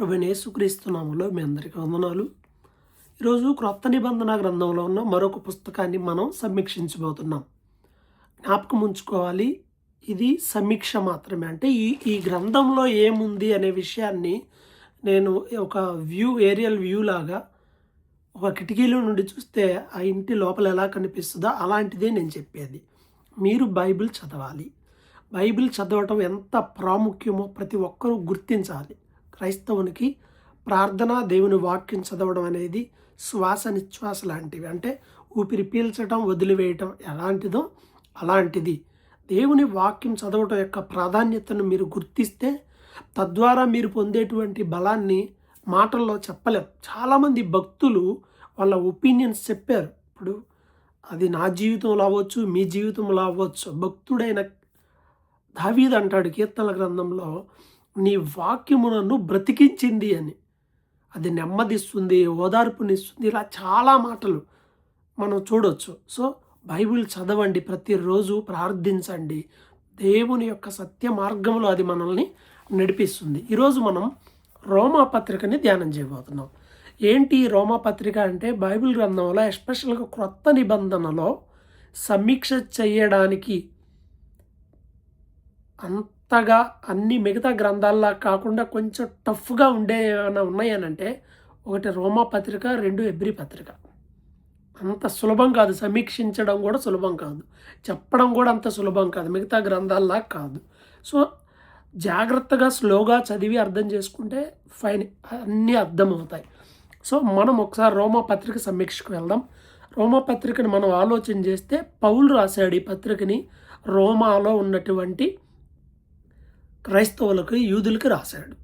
ప్రభువైన యేసుక్రీస్తు నామములో మీ అందరికీ వందనాలు. ఈరోజు క్రొత్త నిబంధన గ్రంథంలో ఉన్న మరొక పుస్తకాన్ని మనం సమీక్షించబోతున్నాం. జ్ఞాపకం ఉంచుకోవాలి, ఇది సమీక్ష మాత్రమే. అంటే ఈ గ్రంథంలో ఏముంది అనే విషయాన్ని నేను ఒక ఏరియల్ వ్యూ లాగా ఒక కిటికీలో నుండి చూస్తే ఆ ఇంటి లోపల ఎలా కనిపిస్తుందో అలాంటిదే నేను చెప్పేది. మీరు బైబిల్ చదవాలి. బైబిల్ చదవటం ఎంత ప్రాముఖ్యమో ప్రతి ఒక్కరూ గుర్తించాలి. క్రైస్తవునికి ప్రార్థన, దేవుని వాక్యం చదవడం అనేది శ్వాస నిశ్వాస లాంటివి. అంటే ఊపిరి పీల్చడం, వదిలివేయటం ఎలాంటిదో అలాంటిది. దేవుని వాక్యం చదవటం యొక్క ప్రాధాన్యతను మీరు గుర్తిస్తే తద్వారా మీరు పొందేటువంటి బలాన్ని మాటల్లో చెప్పలేం. చాలామంది భక్తులు వాళ్ళ ఒపీనియన్స్ చెప్పారు. ఇప్పుడు అది నా జీవితంలో అవ్వచ్చు, మీ జీవితంలో అవ్వచ్చు. భక్తుడైన దావీదు అంటాడు కీర్తనల గ్రంథంలో, నీ వాక్యము నన్ను బ్రతికించింది అని. అది నెమ్మదిస్తుంది, ఓదార్పునిస్తుంది. ఇలా చాలా మాటలు మనం చూడవచ్చు. సో బైబిల్ చదవండి, ప్రతిరోజు ప్రార్థించండి. దేవుని యొక్క సత్య మార్గంలో అది మనల్ని నడిపిస్తుంది. ఈరోజు మనం రోమాపత్రికని ధ్యానం చేయబోతున్నాం. ఏంటి రోమాపత్రిక అంటే, బైబిల్ గ్రంథంలో ఎస్పెషల్గా క్రొత్త నిబంధనలో సమీక్ష చేయడానికి అంతగా అన్ని మిగతా గ్రంథాల్లా కాకుండా కొంచెం టఫ్గా ఏమైనా ఉన్నాయనంటే, ఒకటి రోమాపత్రిక, 2 హెబ్రీ పత్రిక. అంత సులభం కాదు, సమీక్షించడం కూడా సులభం కాదు, చెప్పడం కూడా అంత సులభం కాదు, మిగతా గ్రంథాల్లా కాదు. సో జాగ్రత్తగా స్లోగా చదివి అర్థం చేసుకుంటే ఫైన్, అన్నీ అర్థమవుతాయి. సో మనం ఒకసారి రోమాపత్రిక సమీక్షకు వెళ్దాం. రోమాపత్రికని మనం ఆలోచన చేస్తే, పౌలు రాశాడు ఈ పత్రికని రోమాలో ఉన్నటువంటి క్రైస్తవులకు, యూదులకి రాశాడు.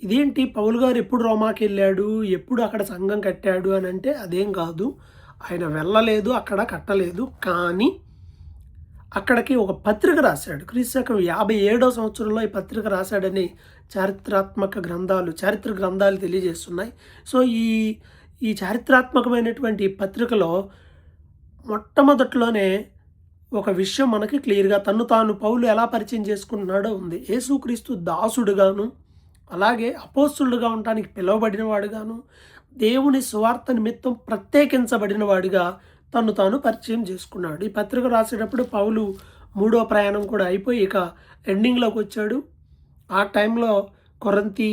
ఇదేంటి, పౌలు గారు ఎప్పుడు రోమాకి వెళ్ళాడు, ఎప్పుడు అక్కడ సంఘం కట్టాడు అని అంటే అదేం కాదు. ఆయన వెళ్ళలేదు, అక్కడ కట్టలేదు. కానీ అక్కడికి ఒక పత్రిక రాశాడు. క్రీస్తు 57వ సంవత్సరంలో ఈ పత్రిక రాశాడని చారిత్రక గ్రంథాలు తెలియజేస్తున్నాయి. సో ఈ చారిత్రాత్మకమైనటువంటి పత్రికలో మొట్టమొదట్లోనే ఒక విషయం మనకి క్లియర్గా తను తాను పౌలు ఎలా పరిచయం చేసుకుంటున్నాడో ఉంది. యేసుక్రీస్తు దాసుడుగాను, అలాగే అపోస్తులుగా ఉండటానికి పిలువబడిన వాడుగాను, దేవుని సువార్త నిమిత్తం ప్రత్యేకించబడిన వాడిగా తను తాను పరిచయం చేసుకున్నాడు. ఈ పత్రిక రాసేటప్పుడు పౌలు 3వ ప్రయాణం కూడా అయిపోయి ఇక ఎండింగ్లోకి వచ్చాడు. ఆ టైంలో కొరింథీ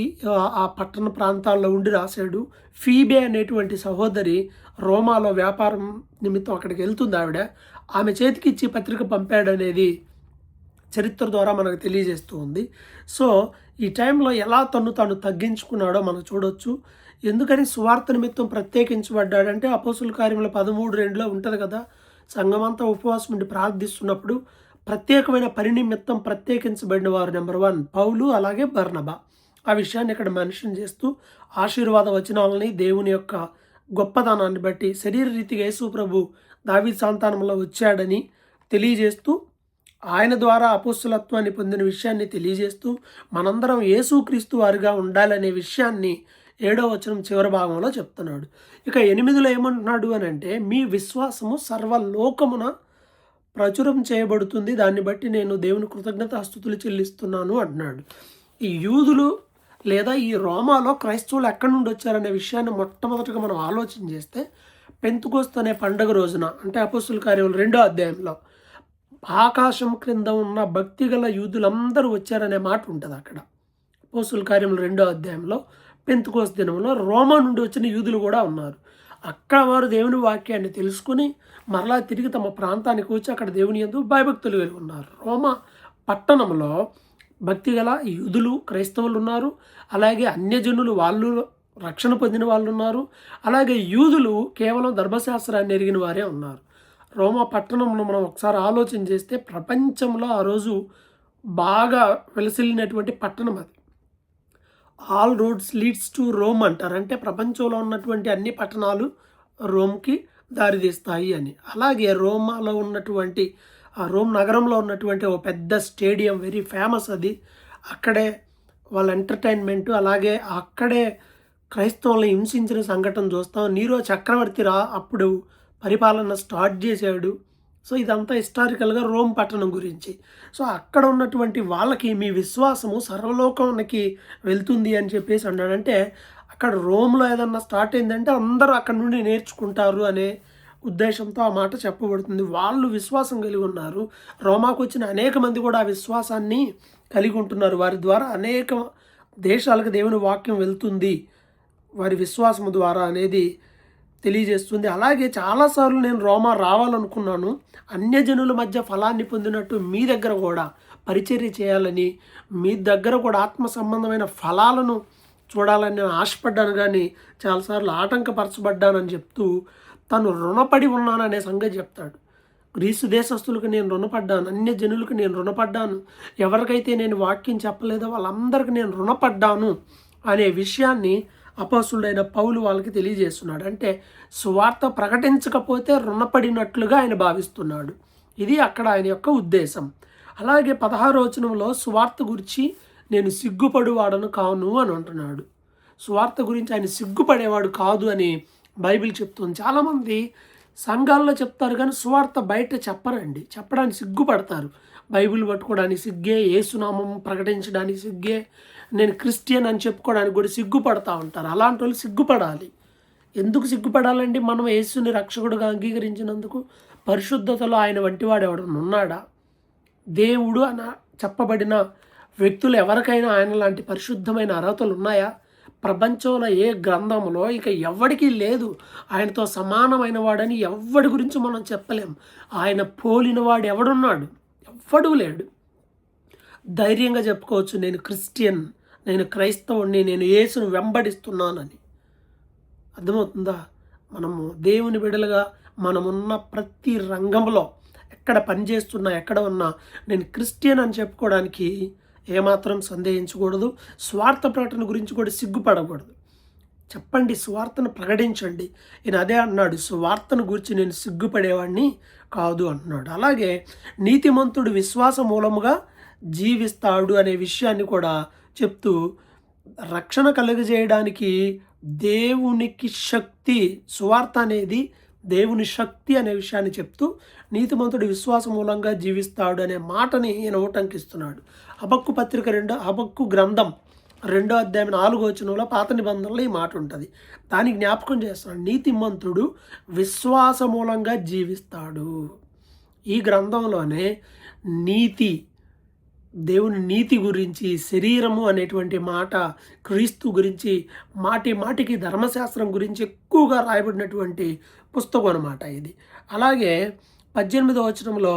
ఆ పట్టణ ప్రాంతాల్లో ఉండి రాశాడు. ఫీబే అనేటువంటి సహోదరి రోమాలో వ్యాపారం నిమిత్తం అక్కడికి వెళ్తుంది. ఆమె చేతికి ఇచ్చి పత్రిక పంపాడనేది చరిత్ర ద్వారా మనకు తెలియజేస్తూ ఉంది. సో ఈ టైంలో ఎలా తను తగ్గించుకున్నాడో మనం చూడొచ్చు. ఎందుకని సువార్త నిమిత్తం ప్రత్యేకించబడ్డాడంటే, అపోస్తుల కార్యముల 13:2లో ఉంటుంది కదా, సంఘమంతా ఉపవాసం ఉండి ప్రార్థిస్తున్నప్పుడు ప్రత్యేకమైన పని నిమిత్తం ప్రత్యేకించబడిన వారు నెంబర్ 1 పౌలు, అలాగే బర్నబా. ఆ విషయాన్ని ఇక్కడ మెన్షన్ చేస్తూ ఆశీర్వాద వచనాలని, దేవుని యొక్క గొప్పతనాన్ని బట్టి శరీర రీతిగా యేసు ప్రభు దావీదు సంతానంలో వచ్చాడని తెలియజేస్తూ, ఆయన ద్వారా అపోస్తులత్వాన్ని పొందిన విషయాన్ని తెలియజేస్తూ, మనందరం యేసుక్రీస్తు వారిగా ఉండాలనే విషయాన్ని 7వ వచనం చివరి భాగంలో చెప్తున్నాడు. ఇక 8లో ఏమంటున్నాడు అని అంటే, మీ విశ్వాసము సర్వలోకమున ప్రచురం చేయబడుతుంది, దాన్ని బట్టి నేను దేవుని కృతజ్ఞతాస్తుతులు చెల్లిస్తున్నాను అంటున్నాడు. ఈ యూదులు లేదా ఈ రోమాలో క్రైస్తవులు ఎక్కడి నుండి వచ్చారనే విషయాన్ని మొట్టమొదటిగా మనం ఆలోచన చేస్తే, పెంతుకోస్తు అనే పండుగ రోజున, అంటే అపోస్తుల కార్యములు 2వ అధ్యాయంలో, ఆకాశం క్రింద ఉన్న భక్తిగల యూదులందరూ వచ్చారనే మాట ఉంటుంది అక్కడ. అపోస్తుల కార్యములు 2వ అధ్యాయంలో పెంతుకోస్తు దినంలో రోమా నుండి వచ్చిన యూదులు కూడా ఉన్నారు. అక్కడ వారు దేవుని వాక్యాన్ని తెలుసుకుని మరలా తిరిగి తమ ప్రాంతానికి వచ్చి అక్కడ దేవుని యందు భయభక్తులు కలిగి ఉన్నారు. రోమా పట్టణంలో భక్తిగల యూదులు, క్రైస్తవులు ఉన్నారు. అలాగే అన్యజనులు, వాళ్ళు రక్షణ పొందిన వాళ్ళు ఉన్నారు. అలాగే యూదులు కేవలం ధర్మశాస్త్రాన్ని ఎరిగిన వారే ఉన్నారు. రోమా పట్టణంలో మనం ఒకసారి ఆలోచన చేస్తే, ప్రపంచంలో ఆ రోజు బాగా వెలసిల్లినటువంటి పట్టణం అది. All roads leads to Rome అంటారు. అంటే ప్రపంచంలో ఉన్నటువంటి అన్ని పట్టణాలు రోమ్కి దారితీస్తాయి అని. అలాగే రోమాలో ఉన్నటువంటి ఆ రోమ్ నగరంలో ఉన్నటువంటి ఒక పెద్ద స్టేడియం, వెరీ ఫేమస్ అది. అక్కడే వాళ్ళ ఎంటర్టైన్మెంటు, అలాగే అక్కడే క్రైస్తవులను హింసించిన సంఘటన చూస్తాం. నీరో చక్రవర్తి అప్పుడు పరిపాలన స్టార్ట్ చేశాడు. సో ఇదంతా హిస్టారికల్గా రోమ్ పట్టణం గురించి. సో అక్కడ ఉన్నటువంటి వాళ్ళకి మీ విశ్వాసము సర్వలోకానికి వెళ్తుంది అని చెప్పేసి అన్నాడు. అంటే అక్కడ రోమ్లో ఏదన్నా స్టార్ట్ అయిందంటే అందరూ అక్కడ నుండి నేర్చుకుంటారు అనే ఉద్దేశంతో ఆ మాట చెప్పబడుతుంది. వాళ్ళు విశ్వాసం కలిగి ఉన్నారు. రోమాకు వచ్చిన అనేక మంది కూడా ఆ విశ్వాసాన్ని కలిగి ఉంటున్నారు. వారి ద్వారా అనేక దేశాలకు దేవుని వాక్యం వెళ్తుంది వారి విశ్వాసము ద్వారా అనేది తెలియజేస్తుంది. అలాగే చాలాసార్లు నేను రోమా రావాలనుకున్నాను. అన్యజనుల మధ్య ఫలాన్ని పొందినట్టు మీ దగ్గర కూడా పరిచర్య చేయాలని, మీ దగ్గర కూడా ఆత్మ సంబంధమైన ఫలాలను చూడాలని నేను ఆశపడ్డాను, కానీ చాలాసార్లు ఆటంకపరచబడ్డానని చెప్తూ తను రుణపడి ఉన్నాననే సంగతి చెప్తాడు. గ్రీసు దేశస్తులకు నేను రుణపడ్డాను, అన్యజనులకు నేను రుణపడ్డాను, ఎవరికైతే నేను వాక్యం చెప్పలేదో వాళ్ళందరికీ నేను రుణపడ్డాను అనే విషయాన్ని అపోస్తుడైన పౌలు వాళ్ళకి తెలియజేస్తున్నాడు. అంటే సువార్త ప్రకటించకపోతే రుణపడినట్లుగా ఆయన భావిస్తున్నాడు. ఇది అక్కడ ఆయన యొక్క ఉద్దేశం. అలాగే 16వ వచనంలో సువార్త గురించి నేను సిగ్గుపడువాడను కాను అని అంటున్నాడు. సువార్త గురించి ఆయన సిగ్గుపడేవాడు కాదు అని బైబిల్ చెప్తుంది. చాలామంది సంఘాల్లో చెప్తారు కానీ సువార్త బయట చెప్పరండి, చెప్పడానికి సిగ్గుపడతారు. బైబిల్ పట్టుకోవడానికి సిగ్గే, యేసునామం ప్రకటించడానికి సిగ్గే, నేను క్రిస్టియన్ అని చెప్పుకోవడానికి కూడా సిగ్గుపడతా ఉంటారు. అలాంటి వాళ్ళు సిగ్గుపడాలి. ఎందుకు సిగ్గుపడాలండి? మనం యేసుని రక్షకుడుగా అంగీకరించినందుకు. పరిశుద్ధతలో ఆయన వంటివాడు ఎవడన్నా ఉన్నాడా? దేవుడు అని చెప్పబడిన వ్యక్తులు ఎవరికైనా ఆయన లాంటి పరిశుద్ధమైన అర్హతలు ఉన్నాయా? ప్రపంచంలో ఏ గ్రంథంలో ఇక ఎవడికి లేదు ఆయనతో సమానమైన వాడని. ఎవడి గురించి మనం చెప్పలేం. ఆయన పోలిన వాడు ఎవడున్నాడు? ఎవ్వడూ లేడు. ధైర్యంగా చెప్పుకోవచ్చు, నేను క్రిస్టియన్, నేను క్రైస్తవుడిని, నేను యేసును వెంబడిస్తున్నానని. అర్థమవుతుందా? మనము దేవుని బిడ్డలుగా మనమున్న ప్రతి రంగంలో ఎక్కడ పనిచేస్తున్నా, ఎక్కడ ఉన్నా నేను క్రిస్టియన్ అని చెప్పుకోవడానికి ఏమాత్రం సందేహించకూడదు. స్వార్థ ప్రకటన గురించి కూడా సిగ్గుపడకూడదు. చెప్పండి, స్వార్థను ప్రకటించండి. ఈయన అదే అన్నాడు, స్వార్థను గురించి నేను సిగ్గుపడేవాడిని కాదు అంటున్నాడు. అలాగే నీతిమంతుడు విశ్వాస మూలముగా జీవిస్తాడు అనే విషయాన్ని కూడా చెప్తూ రక్షణ కలుగజేయడానికి దేవునికి శక్తి, సువార్త అనేది దేవుని శక్తి అనే విషయాన్ని చెప్తూ నీతిమంతుడు విశ్వాస మూలంగా జీవిస్తాడు అనే మాటని ఈయన ఉటంకిస్తున్నాడు. హబక్కు పత్రిక హబక్కు గ్రంథం 2వ అధ్యాయం 4వ వచనంలో పాత నిబంధనలో ఈ మాట ఉంటుంది. దాన్ని జ్ఞాపకం చేస్తున్నాడు. నీతిమంతుడు విశ్వాస మూలంగా జీవిస్తాడు. ఈ గ్రంథంలోనే నీతి, దేవుని నీతి గురించి, శరీరము అనేటువంటి మాట, క్రీస్తు గురించి, మాటి మాటికి ధర్మశాస్త్రం గురించి ఎక్కువగా రాయబడినటువంటి పుస్తకం అన్నమాట ఇది. అలాగే 18వ వచనంలో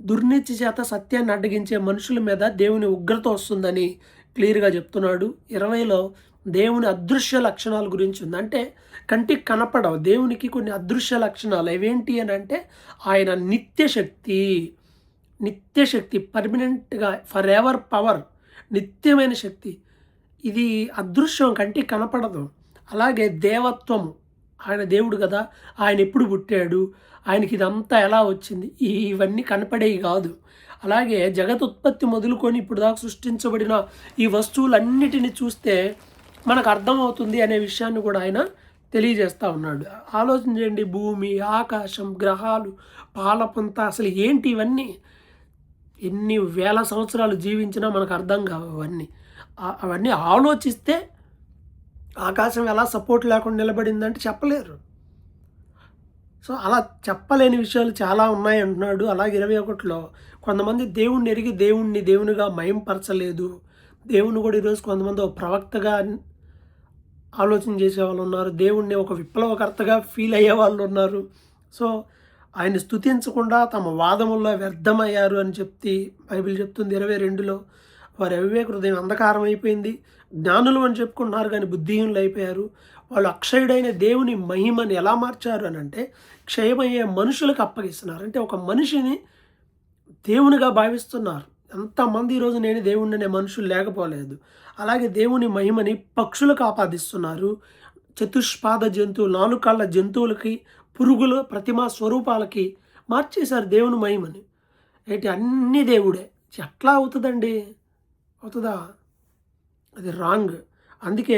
దుర్నీతి చేత సత్యాన్ని అడ్డగించే మనుషుల మీద దేవుని ఉగ్రత వస్తుందని క్లియర్గా చెప్తున్నాడు. 20లో దేవుని అదృశ్య లక్షణాల గురించి ఉంది. అంటే కంటికి కనపడవు, దేవునికి కొన్ని అదృశ్య లక్షణాలు. అవేంటి అని అంటే ఆయన నిత్యశక్తి, పర్మనెంట్గా, ఫర్ ఎవర్ పవర్, నిత్యమైన శక్తి. ఇది అదృశ్యం, కంటికి కనపడదు. అలాగే దేవత్వము, ఆయన దేవుడు కదా, ఆయన ఎప్పుడు పుట్టాడు, ఆయనకి ఇదంతా ఎలా వచ్చింది, ఇవన్నీ కనపడేవి కాదు. అలాగే జగతుత్పత్తి మొదలుకొని ఇప్పుడు దాకా సృష్టించబడిన ఈ వస్తువులన్నిటిని చూస్తే మనకు అర్థమవుతుంది అనే విషయాన్ని కూడా ఆయన తెలియజేస్తూ ఉన్నాడు. ఆలోచన చేయండి, భూమి, ఆకాశం, గ్రహాలు, పాలపంత, అసలు ఏంటి ఇవన్నీ? ఎన్ని వేల సంవత్సరాలు జీవించినా మనకు అర్థం కావు అవన్నీ ఆలోచిస్తే ఆకాశం ఎలా సపోర్ట్ లేకుండా నిలబడిందంటే చెప్పలేరు. సో అలా చెప్పలేని విషయాలు చాలా ఉన్నాయి అంటున్నాడు. అలాగే 21లో కొంతమంది దేవుణ్ణి ఎరిగి దేవునిగా మయంపరచలేదు. దేవుని కూడా ఈరోజు కొంతమంది ఒక ప్రవక్తగా ఆలోచన చేసే వాళ్ళు ఉన్నారు, దేవుణ్ణి ఒక విప్లవకర్తగా ఫీల్ అయ్యే వాళ్ళు ఉన్నారు. సో ఆయన స్తుతించకుండా తమ వాదముల్లో వ్యర్థమయ్యారు అని బైబిల్ చెప్తుంది. 22లో వారి అవివేక హృదయం అంధకారం అయిపోయింది, జ్ఞానులు అని చెప్పుకుంటున్నారు కానీ బుద్ధిహీనులు అయిపోయారు. వాళ్ళు అక్షయుడైన దేవుని మహిమని ఎలా మార్చారు అని అంటే క్షయమయ్యే మనుషులకు అప్పగిస్తున్నారు. అంటే ఒక మనిషిని దేవునిగా భావిస్తున్నారు. ఎంతమంది ఈరోజు నేను దేవుణ్ణి అనే మనుషులు లేకపోలేదు. అలాగే దేవుని మహిమని పక్షులకు ఆపాదిస్తున్నారు. చతుష్పాద జంతువులు, 4 కాళ్ళ జంతువులకి, పురుగుల ప్రతిమా స్వరూపాలకి మార్చేశారు దేవుని మహిమని. ఏంటి, అన్నీ దేవుడే. ఎట్లా అవుతుందండి? అవుతుందా? అది రాంగ్. అందుకే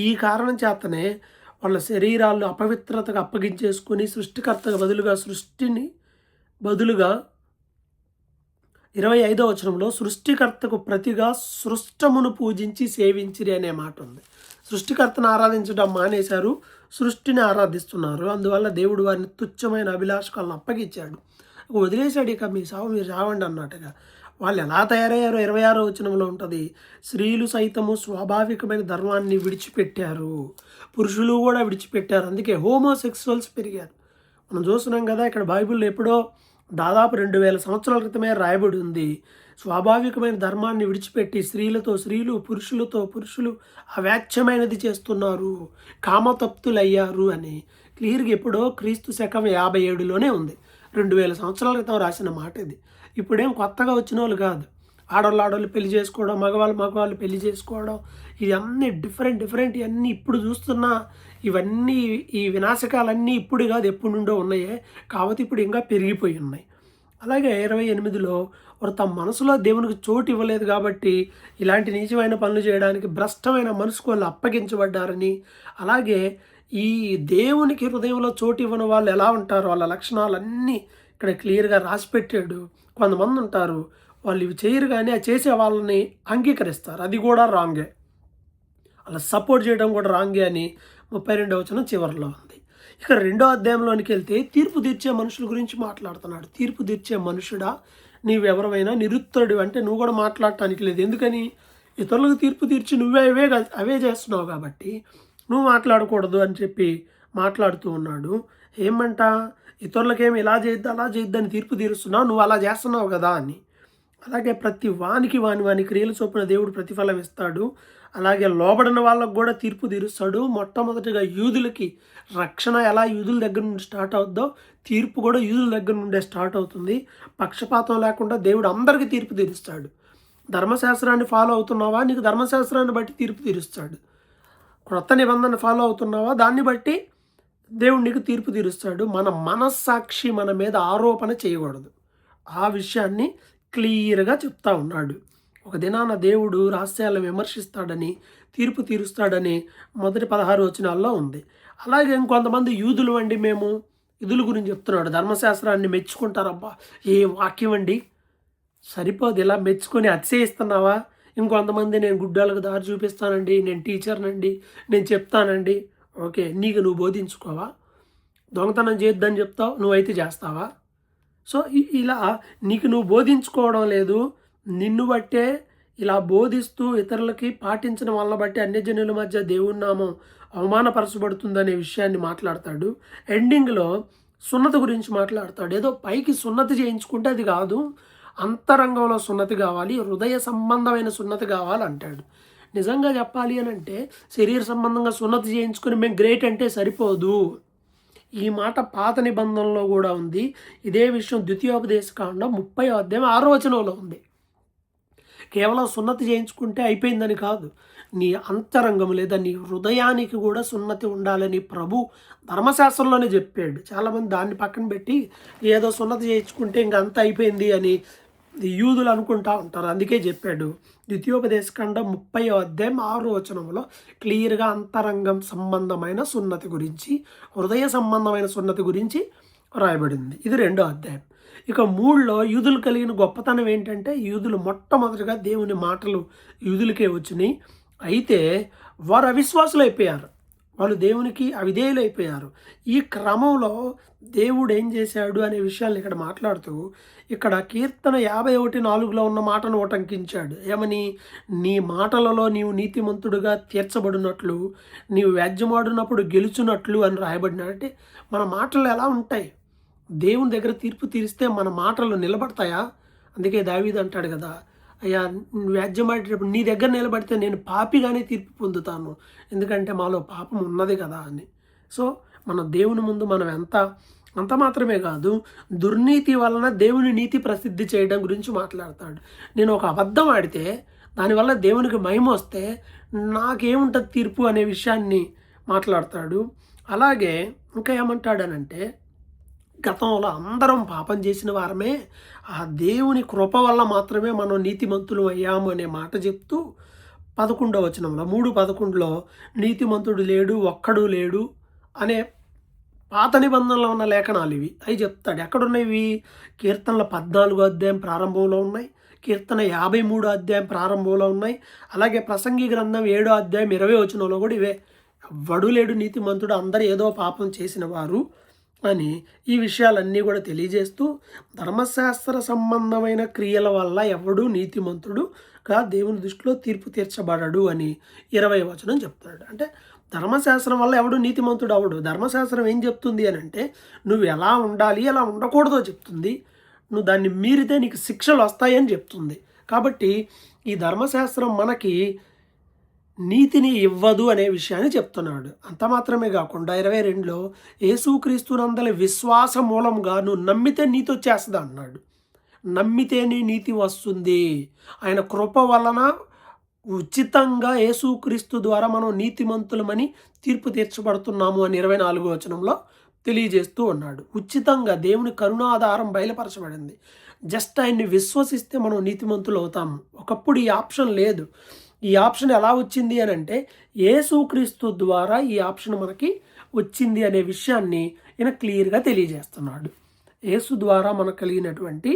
ఈ కారణం చేతనే వాళ్ళ శరీరాలను అపవిత్రతగా అప్పగించేసుకొని సృష్టికర్తగా బదులుగా సృష్టిని బదులుగా 25వ వచనంలో సృష్టికర్తకు ప్రతిగా సృష్టమును పూజించి సేవించిరి అనే మాట ఉంది. సృష్టికర్తను ఆరాధించడం మానేశారు, సృష్టిని ఆరాధిస్తున్నారు. అందువల్ల దేవుడు వారిని తుచ్చమైన అభిలాషకాలను అప్పగించాడు, వదిలేశాడు. ఇక మీ సావు మీరు చావండి అన్నట్టుగా. వాళ్ళు ఎలా తయారయ్యారో 26వ వచనంలో ఉంటుంది. స్త్రీలు సైతము స్వాభావికమైన ధర్మాన్ని విడిచిపెట్టారు, పురుషులు కూడా విడిచిపెట్టారు. అందుకే హోమోసెక్సువల్స్ పెరిగారు. మనం చూస్తున్నాం కదా, ఇక్కడ బైబిల్లో ఎప్పుడో దాదాపు 2000 సంవత్సరాల క్రితమే రాయబడి ఉంది. స్వాభావికమైన ధర్మాన్ని విడిచిపెట్టి స్త్రీలతో స్త్రీలు, పురుషులతో పురుషులు అవాచ్యమైనది చేస్తున్నారు, కామతప్తులయ్యారు అని క్లియర్గా ఎప్పుడో క్రీస్తు శకం 57లోనే ఉంది. 2000 సంవత్సరాల క్రితం రాసిన మాట ఇది. ఇప్పుడేం కొత్తగా వచ్చిన వాళ్ళు కాదు. ఆడవాళ్ళు పెళ్లి చేసుకోవడం, మగవాళ్ళు పెళ్లి చేసుకోవడం, ఇవన్నీ డిఫరెంట్ ఇవన్నీ ఇప్పుడు చూస్తున్నా. ఇవన్నీ ఈ వినాశకాలన్నీ ఇప్పుడు కాదు, ఎప్పుడు నుండో ఉన్నాయే. కాబట్టి ఇప్పుడు ఇంకా పెరిగిపోయి ఉన్నాయి. అలాగే 28లో వారు తమ మనసులో దేవునికి చోటు ఇవ్వలేదు కాబట్టి ఇలాంటి నీచమైన పనులు చేయడానికి భ్రష్టమైన మనసుకు వాళ్ళు అప్పగించబడ్డారని, అలాగే ఈ దేవునికి హృదయంలో చోటు ఇవ్వని వాళ్ళు ఎలా ఉంటారో వాళ్ళ లక్షణాలన్నీ ఇక్కడ క్లియర్గా రాసి పెట్టాడు. కొంతమంది ఉంటారు, వాళ్ళు ఇవి చేయరు కానీ ఆ చేసే వాళ్ళని అంగీకరిస్తారు, అది కూడా రాంగే. అలా సపోర్ట్ చేయడం కూడా రాంగే అని 32వ వచనం చివరిలో ఉంది. ఇక 2వ అధ్యాయంలోనికి వెళ్తే తీర్పు తీర్చే మనుషుల గురించి మాట్లాడుతున్నాడు. తీర్పు తీర్చే మనుషుడా, నీవెవరైనా నిరుత్తరుడు అంటే నువ్వు కూడా మాట్లాడటానికి లేదు. ఎందుకని? ఇతరులకు తీర్పు తీర్చి నువ్వే అవే చేస్తున్నావు కాబట్టి నువ్వు మాట్లాడకూడదు అని చెప్పి మాట్లాడుతూ ఉన్నాడు. ఏమంట, ఇతరులకేమి ఇలా చేయొద్దు అలా చేయొద్దని తీర్పు తీరుస్తున్నావు, నువ్వు అలా చేస్తున్నావు కదా అని. అలాగే ప్రతి వానికి వాని క్రియల చొప్పున దేవుడు ప్రతిఫలం ఇస్తాడు. అలాగే లోబడిన వాళ్ళకు కూడా తీర్పు తీరుస్తాడు. మొట్టమొదటిగా యూదులకి రక్షణ ఎలా యూదుల దగ్గర నుండి స్టార్ట్ అవుద్దో, తీర్పు కూడా యూదుల దగ్గర నుండే స్టార్ట్ అవుతుంది. పక్షపాతం లేకుండా దేవుడు అందరికీ తీర్పు తీరుస్తాడు. ధర్మశాస్త్రాన్ని ఫాలో అవుతున్నావా, నీకు ధర్మశాస్త్రాన్ని బట్టి తీర్పు తీరుస్తాడు. క్రొత్త నిబంధన ఫాలో అవుతున్నావా, దాన్ని బట్టి దేవుడు నీకు తీర్పు తీరుస్తాడు. మన మనస్సాక్షి మన మీద ఆరోపణ చేయకూడదు. ఆ విషయాన్ని క్లియర్గా చెప్తా ఉన్నాడు. ఒక దినాన దేవుడు రహస్యాలను విమర్శిస్తాడని, తీర్పు తీరుస్తాడని మొదటి 16 వచనాల్లో ఉంది. అలాగే ఇంకొంతమంది యూదులు అండి, మేము యూదుల గురించి చెప్తున్నాడు. ధర్మశాస్త్రాన్ని మెచ్చుకుంటారబ్బా, ఏ వాక్యం అండి, సరిపోదు, ఇలా మెచ్చుకొని అతిశయిస్తున్నావా? ఇంకొంతమంది నేను గుడ్డాలకు దారి చూపిస్తానండి, నేను టీచర్నండి, నేను చెప్తానండి. ఓకే, నీకు నువ్వు బోధించుకోవా? దొంగతనం చేయొద్దని చెప్తావు, నువ్వైతే చేస్తావా? సో ఇలా నీకు నువ్వు బోధించుకోవడం లేదు, నిన్ను బట్టే ఇలా బోధిస్తూ ఇతరులకి పాటించడం వల్ల బట్టి అన్యజనుల మధ్య దేవుని నామం అవమానపరచబడుతుందనే విషయాన్ని మాట్లాడతాడు. ఎండింగ్లో సున్నతి గురించి మాట్లాడతాడు. ఏదో పైకి సున్నతి చేయించుకుంటే అది కాదు, అంతరంగంలో సున్నతి కావాలి, హృదయ సంబంధమైన సున్నతి కావాలి అంటాడు. నిజంగా చెప్పాలి అని అంటే శరీర సంబంధంగా సున్నతి చేయించుకుని మేము గ్రేట్ అంటే సరిపోదు. ఈ మాట పాత నిబంధనలో కూడా ఉంది. ఇదే విషయం ద్వితీయోపదేశకాండం 30వ అధ్యాయం 6వ వచనంలో ఉంది. కేవలం సున్నతి చేయించుకుంటే అయిపోయిందని కాదు, నీ అంతరంగం లేదా నీ హృదయానికి కూడా సున్నతి ఉండాలని ప్రభు ధర్మశాస్త్రంలోనే చెప్పాడు. చాలామంది దాన్ని పక్కన పెట్టి ఏదో సున్నతి చేయించుకుంటే ఇంక అంత అయిపోయింది అని యూదులు అనుకుంటా ఉంటారు. అందుకే చెప్పాడు ద్వితీయోపదేశకాండం 30వ అధ్యాయం 6వ వచనంలో క్లియర్గా అంతరంగం సంబంధమైన సున్నతి గురించి, హృదయ సంబంధమైన సున్నతి గురించి రాయబడింది. ఇది 2వ అధ్యాయం. ఇక 3లో యూదులు కలిగిన గొప్పతనం ఏంటంటే, యూదులు మొట్టమొదటిగా దేవుని మాటలు యూదులకే వచ్చినాయి. అయితే వారు అవిశ్వాసులు అయిపోయారు, వాళ్ళు దేవునికి అవిధేయులైపోయారు. ఈ క్రమంలో దేవుడు ఏం చేశాడు అనే విషయాన్ని ఇక్కడ మాట్లాడుతూ, ఇక్కడ కీర్తన 51:4లో ఉన్న మాటను ఉటంకించాడు. ఏమని? నీ మాటలలో నీవు నీతిమంతుడుగా తీర్చబడినట్లు, నీవు వ్యాజ్యమాడినప్పుడు గెలుచున్నట్లు అని రాయబడినాడు. అంటే మన మాటలు ఎలా ఉంటాయి? దేవుని దగ్గర తీర్పు తీరిస్తే మన మాటలు నిలబడతాయా? అందుకే దావీదు అంటాడు కదా, అయ్యా వ్యాజ్యమాడేటప్పుడు నీ దగ్గర నిలబడితే నేను పాపిగానే తీర్పు పొందుతాను, ఎందుకంటే మాలో పాపం ఉన్నది కదా అని. సో మన దేవుని ముందు మనం అంత మాత్రమే కాదు, దుర్నీతి వలన దేవుని నీతి ప్రసిద్ధి చేయడం గురించి మాట్లాడతాడు. నేను ఒక అబద్ధం ఆడితే దానివల్ల దేవునికి మహిమ వస్తే నాకేముంటుంది తీర్పు అనే విషయాన్ని మాట్లాడతాడు. అలాగే ఇంకా ఏమంటాడనంటే, గతంలో అందరం పాపం చేసిన వారమే, ఆ దేవుని కృప వల్ల మాత్రమే మనం నీతిమంతులు అయ్యాము అనే మాట చెప్తూ 11వ వచనంలో 3:11లో నీతిమంతుడు లేడు, ఒక్కడు లేడు అనే పాత నిబంధనలో ఉన్న లేఖనాలు ఇవి. అవి చెప్తాడు. ఎక్కడున్నాయి ఇవి? కీర్తనల 14 అధ్యాయం ప్రారంభంలో ఉన్నాయి. కీర్తన 53 అధ్యాయం ప్రారంభంలో ఉన్నాయి. అలాగే ప్రసంగి గ్రంథం 7 అధ్యాయం 20 వచనంలో కూడా ఇవే. ఎవ్వడు లేడు నీతిమంతుడు, అందరూ ఏదో పాపం చేసిన వారు అని ఈ విషయాలన్నీ కూడా తెలియజేస్తూ, ధర్మశాస్త్ర సంబంధమైన క్రియల వల్ల ఎవడూ నీతిమంతుడుగా దేవుని దృష్టిలో తీర్పు తీర్చబడడు అని 20వ వచనం చెప్తున్నాడు. అంటే ధర్మశాస్త్రం వల్ల ఎవడు నీతిమంతుడు అవడు. ధర్మశాస్త్రం ఏం చెప్తుంది అని అంటే, నువ్వు ఎలా ఉండాలి, ఎలా ఉండకూడదో చెప్తుంది. నువ్వు దాన్ని మీరితే నీకు శిక్షలు వస్తాయని చెప్తుంది. కాబట్టి ఈ ధర్మశాస్త్రం మనకి నీతిని ఇవ్వదు అనే విషయాన్ని చెప్తున్నాడు. అంత మాత్రమే కాకుండా 22లో యేసుక్రీస్తునందలి విశ్వాస మూలంగా నువ్వు నమ్మితే నీతి వచ్చేస్తుంది అన్నాడు. నమ్మితేనే నీతి వస్తుంది. ఆయన కృప వలన ఉచితంగా యేసుక్రీస్తు ద్వారా మనం నీతిమంతులమని తీర్పు తీర్చబడుతున్నాము అని 24వ వచనంలో తెలియజేస్తూ ఉన్నాడు. ఉచితంగా దేవుని కరుణాధారం బయలుపరచబడింది. జస్ట్ ఆయన్ని విశ్వసిస్తే మనం నీతిమంతులు అవుతాము. ఒకప్పుడు ఈ ఆప్షన్ లేదు. ఈ ఆప్షన్ ఎలా వచ్చింది అని అంటే, యేసుక్రీస్తు ద్వారా ఈ ఆప్షన్ మనకి వచ్చింది అనే విషయాన్ని ఈయన క్లియర్గా తెలియజేస్తున్నాడు. యేసు ద్వారా మనకు కలిగినటువంటి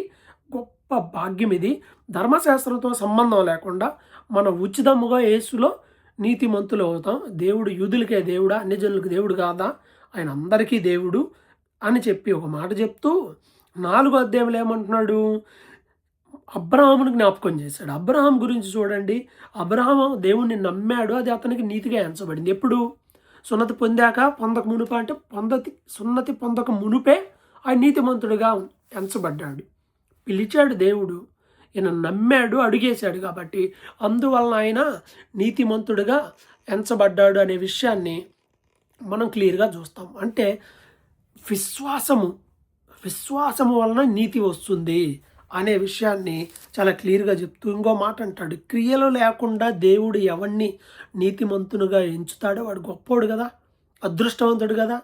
గొప్ప భాగ్యం ఇది. ధర్మశాస్త్రంతో సంబంధం లేకుండా మనం ఉచితముగా యేసులో నీతిమంతులు అవుతాం. దేవుడు యూదులకే దేవుడా, అన్యజనులకు దేవుడు కాదా, ఆయన అందరికీ దేవుడు అని చెప్పి ఒక మాట చెప్తూ 4వ అధ్యాయంలో ఏమంటున్నాడు? అబ్రహామును జ్ఞాపకం చేశాడు. అబ్రహాం గురించి చూడండి. అబ్రహాము దేవుణ్ణి నమ్మాడు, అది అతనికి నీతిగా ఎంచబడింది. ఎప్పుడు? సున్నతి పొందాక, పొందక మునుపు అంటే సున్నతి పొందక మునుపే ఆయన నీతిమంతుడిగా ఎంచబడ్డాడు. పిలిచాడు దేవుడు, ఈయన నమ్మాడు, అడిగేశాడు. కాబట్టి అందువలన ఆయన నీతిమంతుడిగా ఎంచబడ్డాడు అనే విషయాన్ని మనం క్లియర్గా చూస్తాం. అంటే విశ్వాసము వలన నీతి వస్తుంది అనే విషయాన్ని చాలా క్లియర్గా చెప్తూ ఇంకో మాట అంటాడు, క్రియలు లేకుండా దేవుడు ఎవరిని నీతిమంతునిగా ఎంచుతాడో వాడు గొప్పోడు కదా, అదృష్టవంతుడు కదా.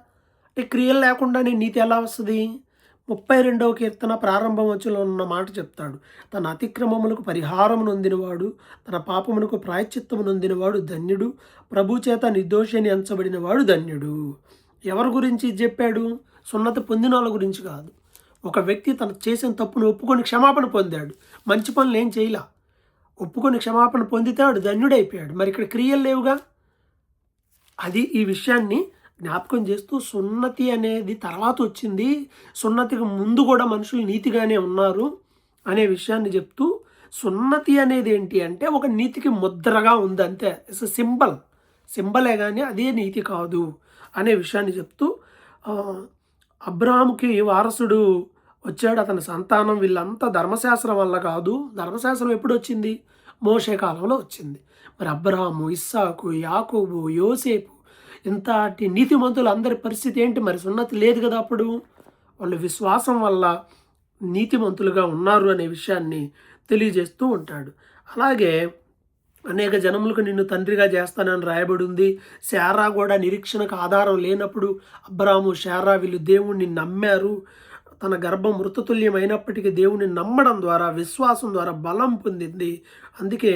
అంటే క్రియలు లేకుండా నీతి ఎలా వస్తుంది? 32వ కీర్తన ప్రారంభం వచ్చులో ఉన్న మాట చెప్తాడు, తన అతిక్రమములకు పరిహారం నొందినవాడు, తన పాపమునకు ప్రాయశ్చిత్తము నొందినవాడు ధన్యుడు, ప్రభు చేత నిర్దోషి అని ఎంచబడిన వాడు ధన్యుడు. ఎవరి గురించి చెప్పాడు? సున్నతి పొందిన వాళ్ళ గురించి కాదు. ఒక వ్యక్తి తను చేసిన తప్పును ఒప్పుకొని క్షమాపణ పొందాడు, మంచి పనులు ఏం చేయలా, ఒప్పుకొని క్షమాపణ పొందితే వాడు ధన్యుడైపోయాడు. మరి ఇక్కడ క్రియలు లేవుగా. అది ఈ విషయాన్ని జ్ఞాపకం చేస్తూ, సున్నతి అనేది తర్వాత వచ్చింది, సున్నతికి ముందు కూడా మనుషులు నీతిగానే ఉన్నారు అనే విషయాన్ని చెప్తూ, సున్నతి అనేది ఏంటి అంటే ఒక నీతికి ముద్రగా ఉంది అంతే. ఇట్స్ సింబలే కానీ అదే నీతి కాదు అనే విషయాన్ని చెప్తూ, అబ్రహాముకి వారసుడు వచ్చాడు, అతని సంతానం, వీళ్ళంతా ధర్మశాస్త్రం వల్ల కాదు. ధర్మశాస్త్రం ఎప్పుడు వచ్చింది? మోషే కాలంలో వచ్చింది. మరి అబ్రహాము, ఇస్సాకు, యాకోబు, యోసేపు, ఇంతటి నీతిమంతులు అందరి పరిస్థితి ఏంటి? మరి సున్నతి లేదు కదా. అప్పుడు వాళ్ళు విశ్వాసం వల్ల నీతిమంతులుగా ఉన్నారు అనే విషయాన్ని తెలియజేస్తూ ఉంటాడు. అలాగే అనేక జనములకు నిన్ను తండ్రిగా చేస్తానని రాయబడి ఉంది. శారా కూడా నిరీక్షణకు ఆధారం లేనప్పుడు అబ్రాము, శారా వీళ్ళు దేవుణ్ణి నమ్మారు. తన గర్భం మృతతుల్యమైనప్పటికీ దేవుని నమ్మడం ద్వారా, విశ్వాసం ద్వారా బలం పొందింది. అందుకే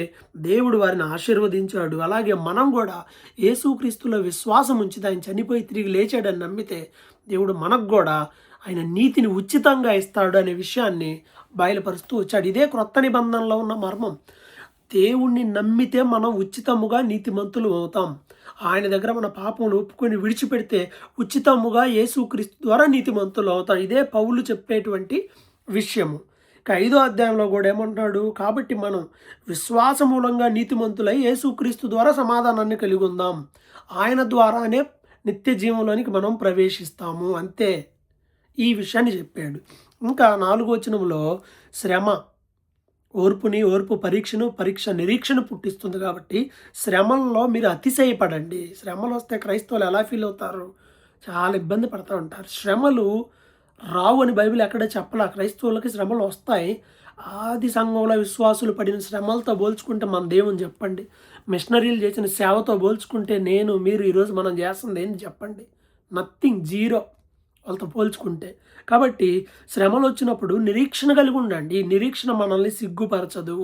దేవుడు వారిని ఆశీర్వదించాడు. అలాగే మనం కూడా యేసుక్రీస్తులో విశ్వాసం ఉంచితే, ఆయన చనిపోయి తిరిగి లేచాడని నమ్మితే దేవుడు మనకు కూడా ఆయన నీతిని ఉచితంగా ఇస్తాడు అనే విషయాన్ని బయలుపరుస్తూ వచ్చాడు. ఇదే క్రొత్త నిబంధనలో ఉన్న మర్మం. దేవుణ్ణి నమ్మితే మనం ఉచితముగా నీతిమంతులు అవుతాం. ఆయన దగ్గర మన పాపములు ఒప్పుకొని విడిచిపెడితే ఉచితముగా యేసుక్రీస్తు ద్వారా నీతిమంతులు అవుతాం. ఇదే పౌలు చెప్పేటువంటి విషయము. ఇక 5వ అధ్యాయంలో కూడా ఏమంటున్నాడు? కాబట్టి మనం విశ్వాస మూలంగా నీతిమంతులై యేసుక్రీస్తు ద్వారా సమాధానాన్ని కలిగి ఉందాం. ఆయన ద్వారానే నిత్య జీవంలోనికి మనం ప్రవేశిస్తాము. అంతే. ఈ విషయాన్ని చెప్పాడు. ఇంకా 4వ వచనంలో శ్రమ ఓర్పు పరీక్ష నిరీక్షణ పుట్టిస్తుంది. కాబట్టి శ్రమల్లో మీరు అతిశయపడండి. శ్రమలు వస్తే క్రైస్తవులు ఎలా ఫీల్ అవుతారు? చాలా ఇబ్బంది పడుతూ ఉంటారు. శ్రమలు రావు అని బైబిల్ ఎక్కడ చెప్పలా. క్రైస్తవులకి శ్రమలు వస్తాయి. ఆది సంఘంలో విశ్వాసులు పడిన శ్రమలతో పోల్చుకుంటే మన దేవుని చెప్పండి. మిషనరీలు చేసిన సేవతో పోల్చుకుంటే మీరు ఈరోజు మనం చేస్తుంది ఏంటి చెప్పండి? నథింగ్, జీరో వాళ్ళతో పోల్చుకుంటే. కాబట్టి శ్రమలు వచ్చినప్పుడు నిరీక్షణ కలిగి ఉండండి. ఈ నిరీక్షణ మనల్ని సిగ్గుపరచదు.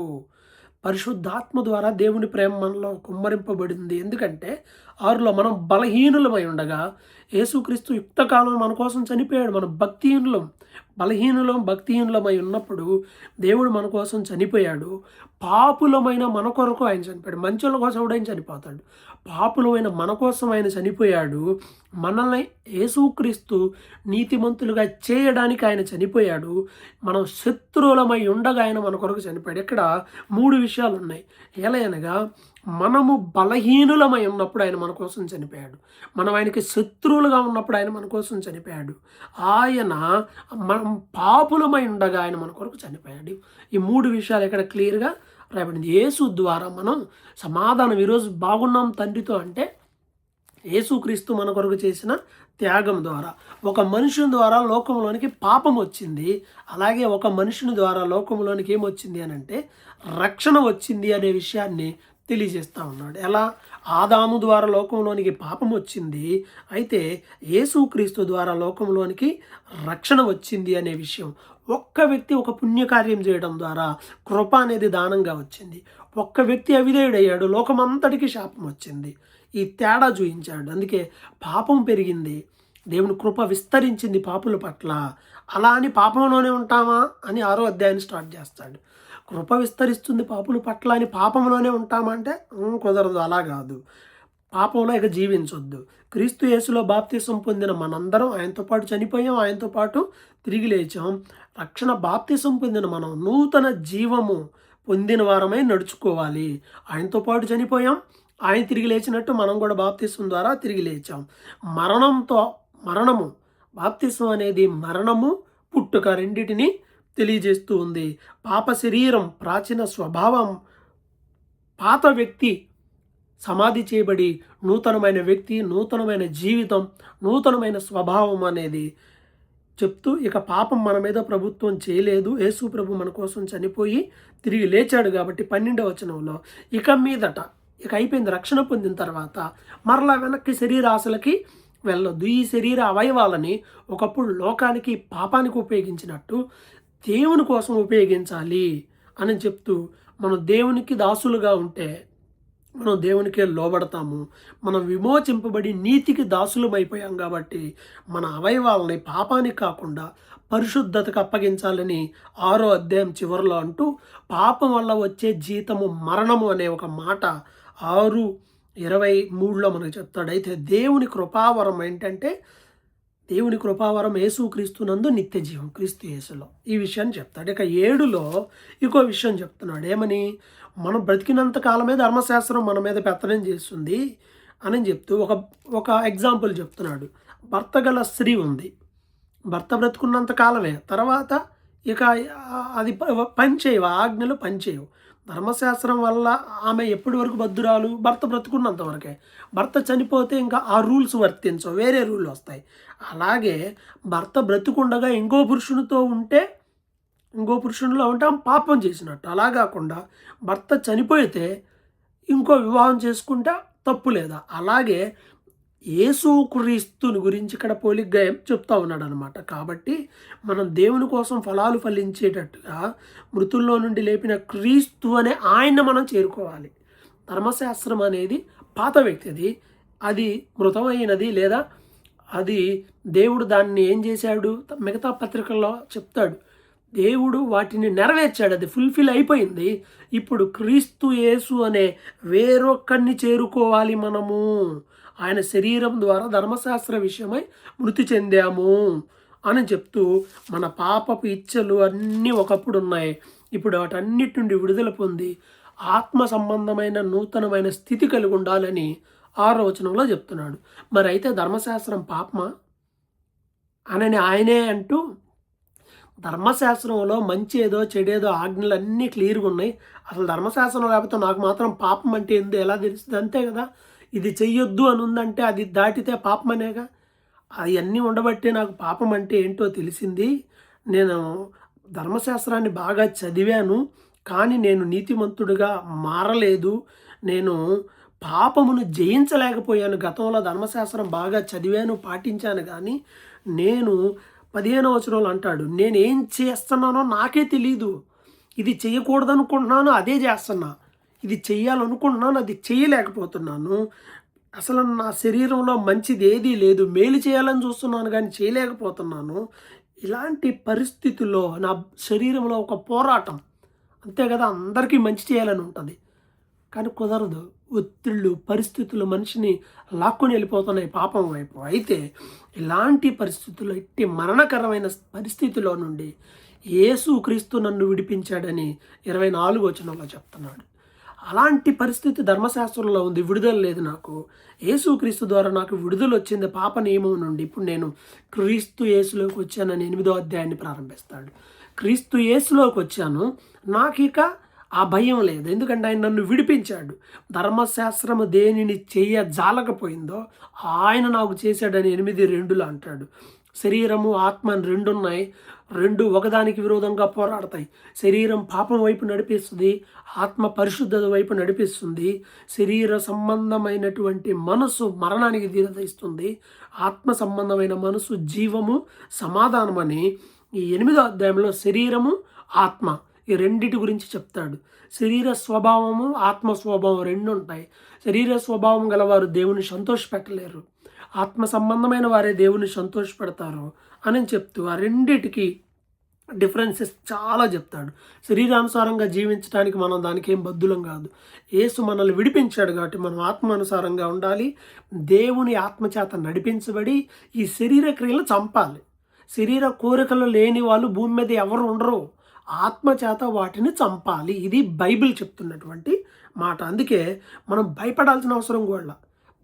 పరిశుద్ధాత్మ ద్వారా దేవుని ప్రేమ మనలో కుమ్మరింపబడింది. ఎందుకంటే 6లో మనం బలహీనులమై ఉండగా యేసుక్రీస్తు యుక్తకాలం మన కోసం చనిపోయాడు. మనం భక్తిహీనులమై ఉన్నప్పుడు దేవుడు మన కోసం చనిపోయాడు. పాపులమైన మన కొరకు ఆయన చనిపోయాడు. మంచోళ్ళ కోసం కూడా ఆయన చనిపోతాడు. పాపులమైన మన కోసం ఆయన చనిపోయాడు. మనల్ని యేసుక్రీస్తు నీతిమంతులుగా చేయడానికి ఆయన చనిపోయాడు. మనం శత్రువులమై ఉండగా ఆయన మన కొరకు చనిపోయాడు. ఇక్కడ 3 విషయాలు ఉన్నాయి. ఎలా అనగా మనము బలహీనులమై ఉన్నప్పుడు ఆయన మన కోసం చనిపోయాడు. మనం ఆయనకి శత్రువులుగా ఉన్నప్పుడు ఆయన మన కోసం చనిపోయాడు. ఆయన మనం పాపులమై ఉండగా ఆయన మన కొరకు చనిపోయాడు. ఈ 3 విషయాలు ఇక్కడ క్లియర్గా రాయబడింది. యేసు ద్వారా మనం సమాధానం ఈరోజు బాగున్నాం తండ్రితో అంటే యేసుక్రీస్తు మన కొరకు చేసిన త్యాగం ద్వారా. ఒక మనుషుని ద్వారా లోకంలోనికి పాపం వచ్చింది. అలాగే ఒక మనుషుని ద్వారా లోకంలోనికి ఏమొచ్చింది అని అంటే రక్షణ వచ్చింది అనే విషయాన్ని తెలియజేస్తూ ఉన్నాడు. ఎలా? ఆదాము ద్వారా లోకంలోనికి పాపం వచ్చింది, అయితే యేసుక్రీస్తు ద్వారా లోకంలోనికి రక్షణ వచ్చింది అనే విషయం. ఒక్క వ్యక్తి ఒక పుణ్యకార్యం చేయడం ద్వారా కృప అనేది దానంగా వచ్చింది. ఒక్క వ్యక్తి అవిధేయుడయ్యాడు, లోకమంతటికి శాపం వచ్చింది. ఈ తేడా చూపించాడు. అందుకే పాపం పెరిగింది, దేవుని కృప విస్తరించింది పాపుల పట్ల. అలా అని పాపంలోనే ఉంటామా అని 6వ అధ్యాయాన్ని స్టార్ట్ చేస్తాడు. కృప విస్తరిస్తుంది పాపుల పట్ల అని పాపంలోనే ఉంటామంటే కుదరదు. అలా కాదు, పాపంలో ఇక జీవించొద్దు. క్రీస్తు యేసులో బాప్తిసం పొందిన మనందరం ఆయనతో పాటు చనిపోయాం, ఆయనతో పాటు తిరిగి లేచాం. రక్షణ బాప్తిసం పొందిన మనం నూతన జీవము పొందిన వారమై నడుచుకోవాలి. ఆయనతో పాటు చనిపోయాం, ఆయన తిరిగి లేచినట్టు మనం కూడా బాప్తిసం ద్వారా తిరిగి లేచాం. మరణము బాప్తిసం అనేది మరణము పుట్టుక రెండిటిని తెలియజేస్తూ ఉంది. పాప శరీరం, ప్రాచీన స్వభావం, పాత వ్యక్తి సమాధి చేయబడి నూతనమైన వ్యక్తి, నూతనమైన జీవితం, నూతనమైన స్వభావం అనేది చెప్తూ ఇక పాపం మన మీద ప్రభుత్వం చేయలేదు. యేసు ప్రభు మన కోసం చనిపోయి తిరిగి లేచాడు కాబట్టి 12వ వచనంలో ఇక అయిపోయింది. రక్షణ పొందిన తర్వాత మరలా వెనక్కి శరీరాశలకి వెళ్ళొద్దు. ఈ శరీర అవయవాలని ఒకప్పుడు లోకానికి పాపానికి ఉపయోగించినట్టు దేవుని కోసం ఉపయోగించాలి అని చెప్తూ మనం దేవునికి దాసులుగా ఉంటే మనం దేవునికే లోబడతాము. మనం విమోచింపబడి నీతికి దాసులమైపోయాం కాబట్టి మన అవయవాలని పాపానికి కాకుండా పరిశుద్ధతకు అప్పగించాలని 6వ అధ్యాయం చివరిలో అంటూ పాపం వల్ల వచ్చే జీతము మరణము అనే ఒక మాట 6:23లో మనకు చెప్తాడు. అయితే దేవుని కృపావరం ఏంటంటే దేవుని కృపావరం యేసుక్రీస్తునందు నిత్య జీవం క్రీస్తు యేసులో. ఈ విషయాన్ని చెప్తాడు. ఇక 7లో ఇంకో విషయం చెప్తున్నాడు. ఏమని? మనం బ్రతికినంత కాలమే ధర్మశాస్త్రం మన మీద పెత్తనం చేస్తుంది అని చెప్తూ ఒక ఎగ్జాంపుల్ చెప్తున్నాడు. భర్త గల స్త్రీ ఉంది, భర్త బ్రతుకున్నంత కాలమే, తర్వాత ఇక అది పనిచేయవు, ఆజ్ఞలు పనిచేయవు. ధర్మశాస్త్రం వల్ల ఆమె ఎప్పటి వరకు బద్దురాలు? భర్త బ్రతుకున్నంత వరకే. భర్త చనిపోతే ఇంకా ఆ రూల్స్ వర్తించవు, వేరే రూల్ వస్తాయి. అలాగే భర్త బ్రతుకుండగా ఇంకో పురుషునిలో ఉంటే ఆమె పాపం చేసినట్టు. అలా కాకుండా భర్త చనిపోతే ఇంకో వివాహం చేసుకుంటే తప్పు లేదా? అలాగే యేసుక్రీస్తుని గురించి ఇక్కడ పోలిగ్గా చెప్తా ఉన్నాడు అనమాట. కాబట్టి మనం దేవుని కోసం ఫలాలు ఫలించేటట్టుగా మృతుల్లో నుండి లేపిన క్రీస్తు అనే ఆయన మనం చేరుకోవాలి. ధర్మశాస్త్రం అనేది పాత వ్యక్తిది, అది మృతమైనది, లేదా అది దేవుడు దాన్ని ఏం చేశాడు? మిగతా పత్రికల్లో చెప్తాడు, దేవుడు వాటిని నెరవేర్చాడు, అది ఫుల్ఫిల్ అయిపోయింది. ఇప్పుడు క్రీస్తు యేసు అనే వేరొక్కరిని చేరుకోవాలి మనము. ఆయన శరీరం ద్వారా ధర్మశాస్త్ర విషయమై మృతి చెందాము అని చెప్తూ మన పాపపు ఇచ్చలు అన్నీ ఒకప్పుడు ఉన్నాయి, ఇప్పుడు వాటన్నిటి నుండి విడుదల పొంది ఆత్మ సంబంధమైన నూతనమైన స్థితి కలిగి ఉండాలని 6వ వచనంలో చెప్తున్నాడు. మరి అయితే ధర్మశాస్త్రం పాపమా అని ఆయనే అంటూ, ధర్మశాస్త్రంలో మంచి ఏదో చెడేదో ఆజ్ఞలు అన్నీ క్లియర్గా ఉన్నాయి. అసలు ధర్మశాస్త్రం లేకపోతే నాకు మాత్రం పాపం అంటే ఏందో ఎలా తెలుస్తుంది? అంతే కదా. ఇది చెయ్యొద్దు అని ఉందంటే అది దాటితే పాపం అనేగా. అవన్నీ ఉండబట్టే నాకు పాపం అంటే ఏంటో తెలిసింది. నేను ధర్మశాస్త్రాన్ని బాగా చదివాను, కానీ నేను నీతిమంతుడిగా మారలేదు. నేను పాపమును జయించలేకపోయాను. గతంలో ధర్మశాస్త్రం బాగా చదివాను, పాటించాను, కానీ నేను 15వ వచనంలో అంటాడు, నేను ఏం చేస్తున్నానో నాకే తెలీదు. ఇది చేయకూడదనుకుంటున్నాను, అదే చేస్తున్నా. ఇది చెయ్యాలనుకుంటున్నాను, అది చేయలేకపోతున్నాను. అసలు నా శరీరంలో మంచిది ఏదీ లేదు. మేలు చేయాలని చూస్తున్నాను కానీ చేయలేకపోతున్నాను. ఇలాంటి పరిస్థితుల్లో నా శరీరంలో ఒక పోరాటం. అంతే కదా! అందరికీ మంచి చేయాలని ఉంటుంది. కానీ కుదరదు. ఒత్తిళ్ళు, పరిస్థితులు మనిషిని లాక్కొని వెళ్ళిపోతున్నాయి పాపం వైపు. అయితే ఇలాంటి పరిస్థితుల్లో, ఇట్టి మరణకరమైన పరిస్థితిలో నుండి యేసుక్రీస్తు నన్ను విడిపించాడని 24వ వచనంలో చెప్తున్నాడు. అలాంటి పరిస్థితి ధర్మశాస్త్రంలో ఉంది. విడుదల లేదు నాకు. యేసుక్రీస్తు ద్వారా నాకు విడుదల వచ్చింది పాప నియమం నుండి. ఇప్పుడు నేను క్రీస్తు యేసులోకి వచ్చానని 8వ అధ్యాయాన్ని ప్రారంభిస్తాడు. క్రీస్తు యేసులోకి వచ్చాను. నాకిక ఆ భయం లేదు. ఎందుకంటే ఆయన నన్ను విడిపించాడు. ధర్మశాస్త్రము దేనిని జాలకపోయిందో ఆయన నాకు చేశాడని 8:2 అంటాడు. శరీరము, ఆత్మ అని 2 ఉన్నాయి. 2 ఒకదానికి విరోధంగా పోరాడతాయి. శరీరం పాపం వైపు నడిపిస్తుంది, ఆత్మ పరిశుద్ధత వైపు నడిపిస్తుంది. శరీర సంబంధమైనటువంటి మనసు మరణానికి తీరదీస్తుంది, ఆత్మ సంబంధమైన మనసు జీవము, సమాధానమని ఈ 8వ అధ్యాయంలో శరీరము, ఆత్మ ఈ రెండిటి గురించి చెప్తాడు. శరీర స్వభావము, ఆత్మ స్వభావం 2 ఉంటాయి. శరీర స్వభావం గలవారు దేవుని సంతోషపెట్టలేరు, ఆత్మ సంబంధమైన వారే దేవుని సంతోషపెడతారు అని చెప్తూ ఆ రెండిటికి డిఫరెన్సెస్ చాలా చెప్తాడు. శరీరానుసారంగా జీవించడానికి మనం దానికి ఏం బద్దులం కాదు. యేసు మనల్ని విడిపించాడు కాబట్టి మనం ఆత్మానుసారంగా ఉండాలి. దేవుని ఆత్మచేత నడిపించబడి ఈ శరీర క్రియలు చంపాలి. శరీర కోరికలు లేని వాళ్ళు భూమి మీద ఎవరు ఉండరు. ఆత్మచేత వాటిని చంపాలి. ఇది బైబిల్ చెప్తున్నటువంటి మాట. అందుకే మనం భయపడాల్సిన అవసరం కూడా.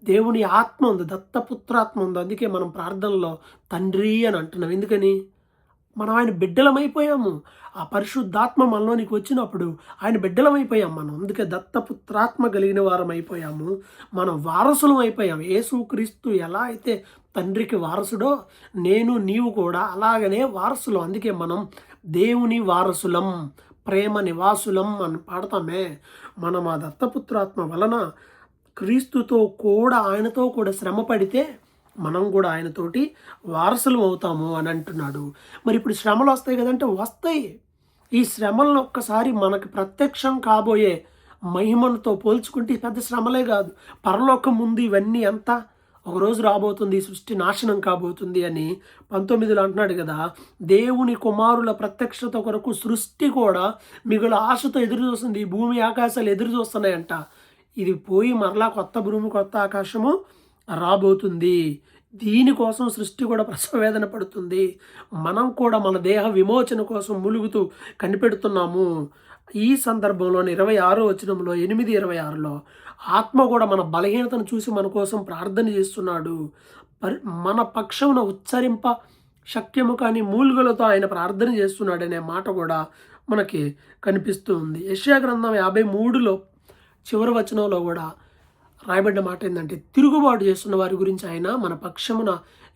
దేవుని ఆత్మ ఉంది, దత్తపుత్రాత్మ ఉంది. అందుకే మనం ప్రార్థనలో తండ్రి అని అంటున్నాం. ఎందుకని? మనం ఆయన బిడ్డలమైపోయాము. ఆ పరిశుద్ధాత్మ మనలోనికి వచ్చినప్పుడు ఆయన బిడ్డలమైపోయాం మనం. అందుకే దత్తపుత్రాత్మ కలిగిన వారం అయిపోయాము. మనం వారసులం అయిపోయాము. యేసుక్రీస్తు ఎలా అయితే తండ్రికి వారసుడో నేను నీవు కూడా అలాగనే వారసులం. అందుకే మనం దేవుని వారసులం, ప్రేమ నివాసులం అని పాడతామే. మనం ఆ దత్తపుత్రాత్మ వలన క్రీస్తుతో కూడా, ఆయనతో కూడా శ్రమ పడితే మనం కూడా ఆయనతోటి వారసులం అవుతాము అని అంటున్నాడు. మరి ఇప్పుడు శ్రమలు వస్తాయి కదంటే వస్తాయి. ఈ శ్రమలను ఒక్కసారి మనకు ప్రత్యక్షం కాబోయే మహిమతో పోల్చుకుంటే పెద్ద శ్రమలే కాదు. పరలోకం ముందు ఇవన్నీ ఎంత ఒకరోజు రాబోతుంది, ఈ సృష్టి నాశనం కాబోతుంది అని 19లో అంటున్నాడు కదా. దేవుని కుమారుల ప్రత్యక్షత కొరకు సృష్టి కూడా మిగులు ఆశతో ఎదురు చూస్తుంది. ఈ భూమి ఆకాశాలు ఎదురు చూస్తున్నాయంట. ఇది పోయి మరలా కొత్త భూమి, కొత్త ఆకాశము రాబోతుంది. దీనికోసం సృష్టి కూడా ప్రసవేదన పడుతుంది. మనం కూడా మన దేహ విమోచన కోసం ములుగుతూ కనిపెడుతున్నాము. ఈ సందర్భంలో 26వ వచనంలో 8:26లో ఆత్మ కూడా మన బలహీనతను చూసి మన కోసం ప్రార్థన చేస్తున్నాడు. మన పక్షమున ఉచ్చరింప శక్యము కానీ మూలుగులతో ఆయన ప్రార్థన చేస్తున్నాడు అనే మాట కూడా మనకి కనిపిస్తూ ఉంది. యెషయా గ్రంథం 53లో చివరి వచనంలో కూడా రాయబడిన మాట ఏంటంటే తిరుగుబాటు చేస్తున్న వారి గురించి ఆయన మన పక్షమున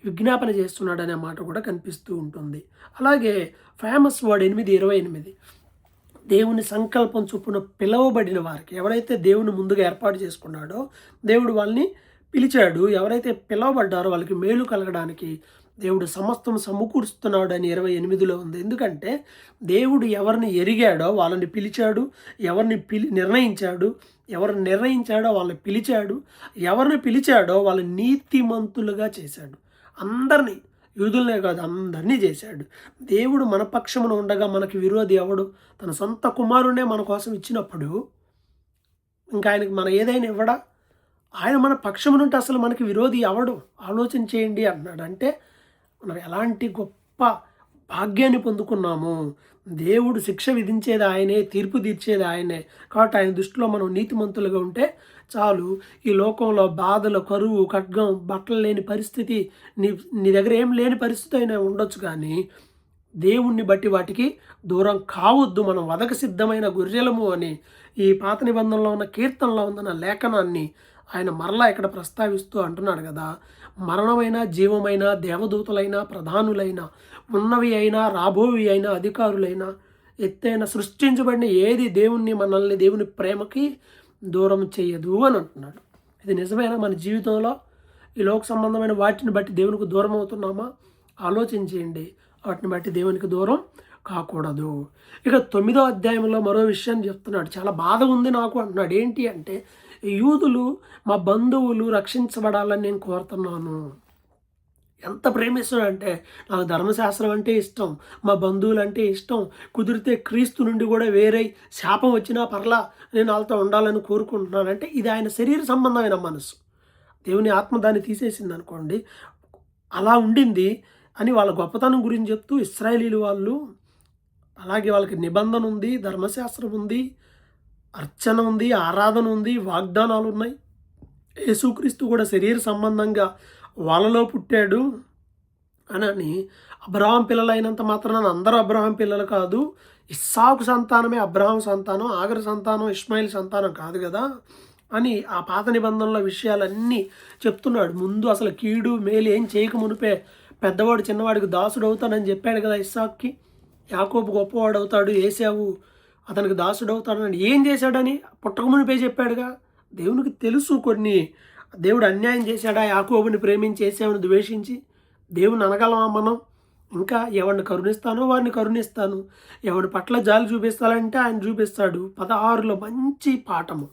విజ్ఞాపన చేస్తున్నాడు అనే మాట కూడా కనిపిస్తూ ఉంటుంది. అలాగే ఫేమస్ వర్డ్ 8:28 దేవుని సంకల్పం చొప్పున పిలవబడిన వారికి, ఎవరైతే దేవుని ముందుగా ఏర్పాటు చేసుకున్నాడో దేవుడు వాళ్ళని పిలిచాడు. ఎవరైతే పిలవబడ్డారో వాళ్ళకి మేలు కలగడానికి దేవుడు సమస్తం సమకూరుస్తున్నాడు అని 28లో ఉంది. ఎందుకంటే దేవుడు ఎవరిని ఎరిగాడో వాళ్ళని పిలిచాడు, ఎవరిని నిర్ణయించాడో వాళ్ళని పిలిచాడు, ఎవరిని పిలిచాడో వాళ్ళని నీతిమంతులుగా చేశాడు. అందరినీ, యూదులనే కాదు అందరినీ చేశాడు. దేవుడు మన పక్షమున ఉండగా మనకి విరోధి ఎవడు? తన సొంత కుమారునే మన కోసం ఇచ్చినప్పుడు ఇంకా ఆయనకి మనం ఏదైనా ఇవ్వడా? ఆయన మన పక్షమునుంటే అసలు మనకి విరోధి ఎవడు? ఆలోచన చేయండి అన్నాడు. అంటే మనం ఎలాంటి గొప్ప భాగ్యాన్ని పొందుకున్నాము. దేవుడు శిక్ష విధించేది ఆయనే, తీర్పు తీర్చేది ఆయనే. కాబట్టి ఆయన దృష్టిలో మనం నీతిమంతులుగా ఉంటే చాలు. ఈ లోకంలో బాధలు, కరువు, ఖడ్గం, బట్టలు లేని పరిస్థితి, నీ దగ్గర ఏం లేని పరిస్థితి అయినా ఉండొచ్చు, కానీ దేవుణ్ణి బట్టి వాటికి దూరం కావద్దు. మనం వదక సిద్ధమైన గొర్రెలము అని ఈ పాత నిబంధనలో ఉన్న కీర్తనలో ఉన్న లేఖనాన్ని ఆయన మరలా ఇక్కడ ప్రస్తావిస్తూ అంటున్నాడు కదా. మరణమైన, జీవమైన, దేవదూతలైన, ప్రధానులైన, ఉన్నవి అయినా, రాబోవి అయినా, అధికారులైనా, ఎత్తైన సృష్టించబడిన ఏది మనల్ని దేవుని ప్రేమకి దూరం చేయదు అని అంటున్నాడు. ఇది నిజమైన మన జీవితంలో ఈ లోక సంబంధమైన వాటిని బట్టి దేవునికి దూరం అవుతున్నామా? ఆలోచించేయండి. వాటిని బట్టి దేవునికి దూరం కాకూడదు. ఇక 9వ అధ్యాయంలో మరో విషయాన్ని చెప్తున్నాడు. చాలా బాధ ఉంది నాకు అంటున్నాడు. ఏంటి అంటే, యూదులు మా బంధువులు రక్షించబడాలని నేను కోరుతున్నాను. ఎంత ప్రేమిస్తున్నాడంటే, నాకు ధర్మశాస్త్రం అంటే ఇష్టం, మా బంధువులు అంటే ఇష్టం, కుదిరితే క్రీస్తు నుండి కూడా వేరే శాపం వచ్చినా పర్లా నేను వాళ్ళతో ఉండాలని కోరుకుంటున్నాను. అంటే ఇది ఆయన శరీర సంబంధమైన మనసు. దేవుని ఆత్మ దాన్ని తీసేసింది అనుకోండి. అలా ఉండింది అని వాళ్ళ గొప్పతనం గురించి చెప్తూ ఇశ్రాయేలీలు వాళ్ళు, అలాగే వాళ్ళకి నిబంధన ఉంది, ధర్మశాస్త్రం ఉంది, అర్చన ఉంది, ఆరాధన ఉంది, వాగ్దానాలు ఉన్నాయి. యేసుక్రీస్తు కూడా శరీర సంబంధంగా వాళ్ళలో పుట్టాడు అని అబ్రహాం పిల్లలైనంత మాత్రాన అందరూ అబ్రహాం పిల్లలు కాదు, ఇస్సాకు సంతానమే అబ్రహాం సంతానం, ఆగరు సంతానం ఇష్మాయిల్ సంతానం కాదు కదా అని ఆ పాత నిబంధనల విషయాలన్నీ చెప్తున్నాడు. ముందు అసలు కీడు మేలు ఏం చేయక మునిపే పెద్దవాడు చిన్నవాడికి దాసుడు అవుతాడని చెప్పాడు కదా ఇస్సాక్కి. యాకోబు గొప్పవాడు అవుతాడు, ఏశావు అతనికి దాసుడు అవుతాడని ఏం చేశాడని పుట్టక మునిపే చెప్పాడుగా. దేవునికి తెలుసు కొన్ని దేవుడు అన్యాయం చేశాడా యాకోబుని ప్రేమించి ఏశావుని ద్వేషించి. దేవుని అనగలమా మనం? ఇంకా ఎవరిని కరుణిస్తానో వారిని కరుణిస్తాను, ఎవరి పట్ల జాలి చూపిస్తానంటే ఆయన చూపిస్తాడు. 16లో మంచి పాఠము,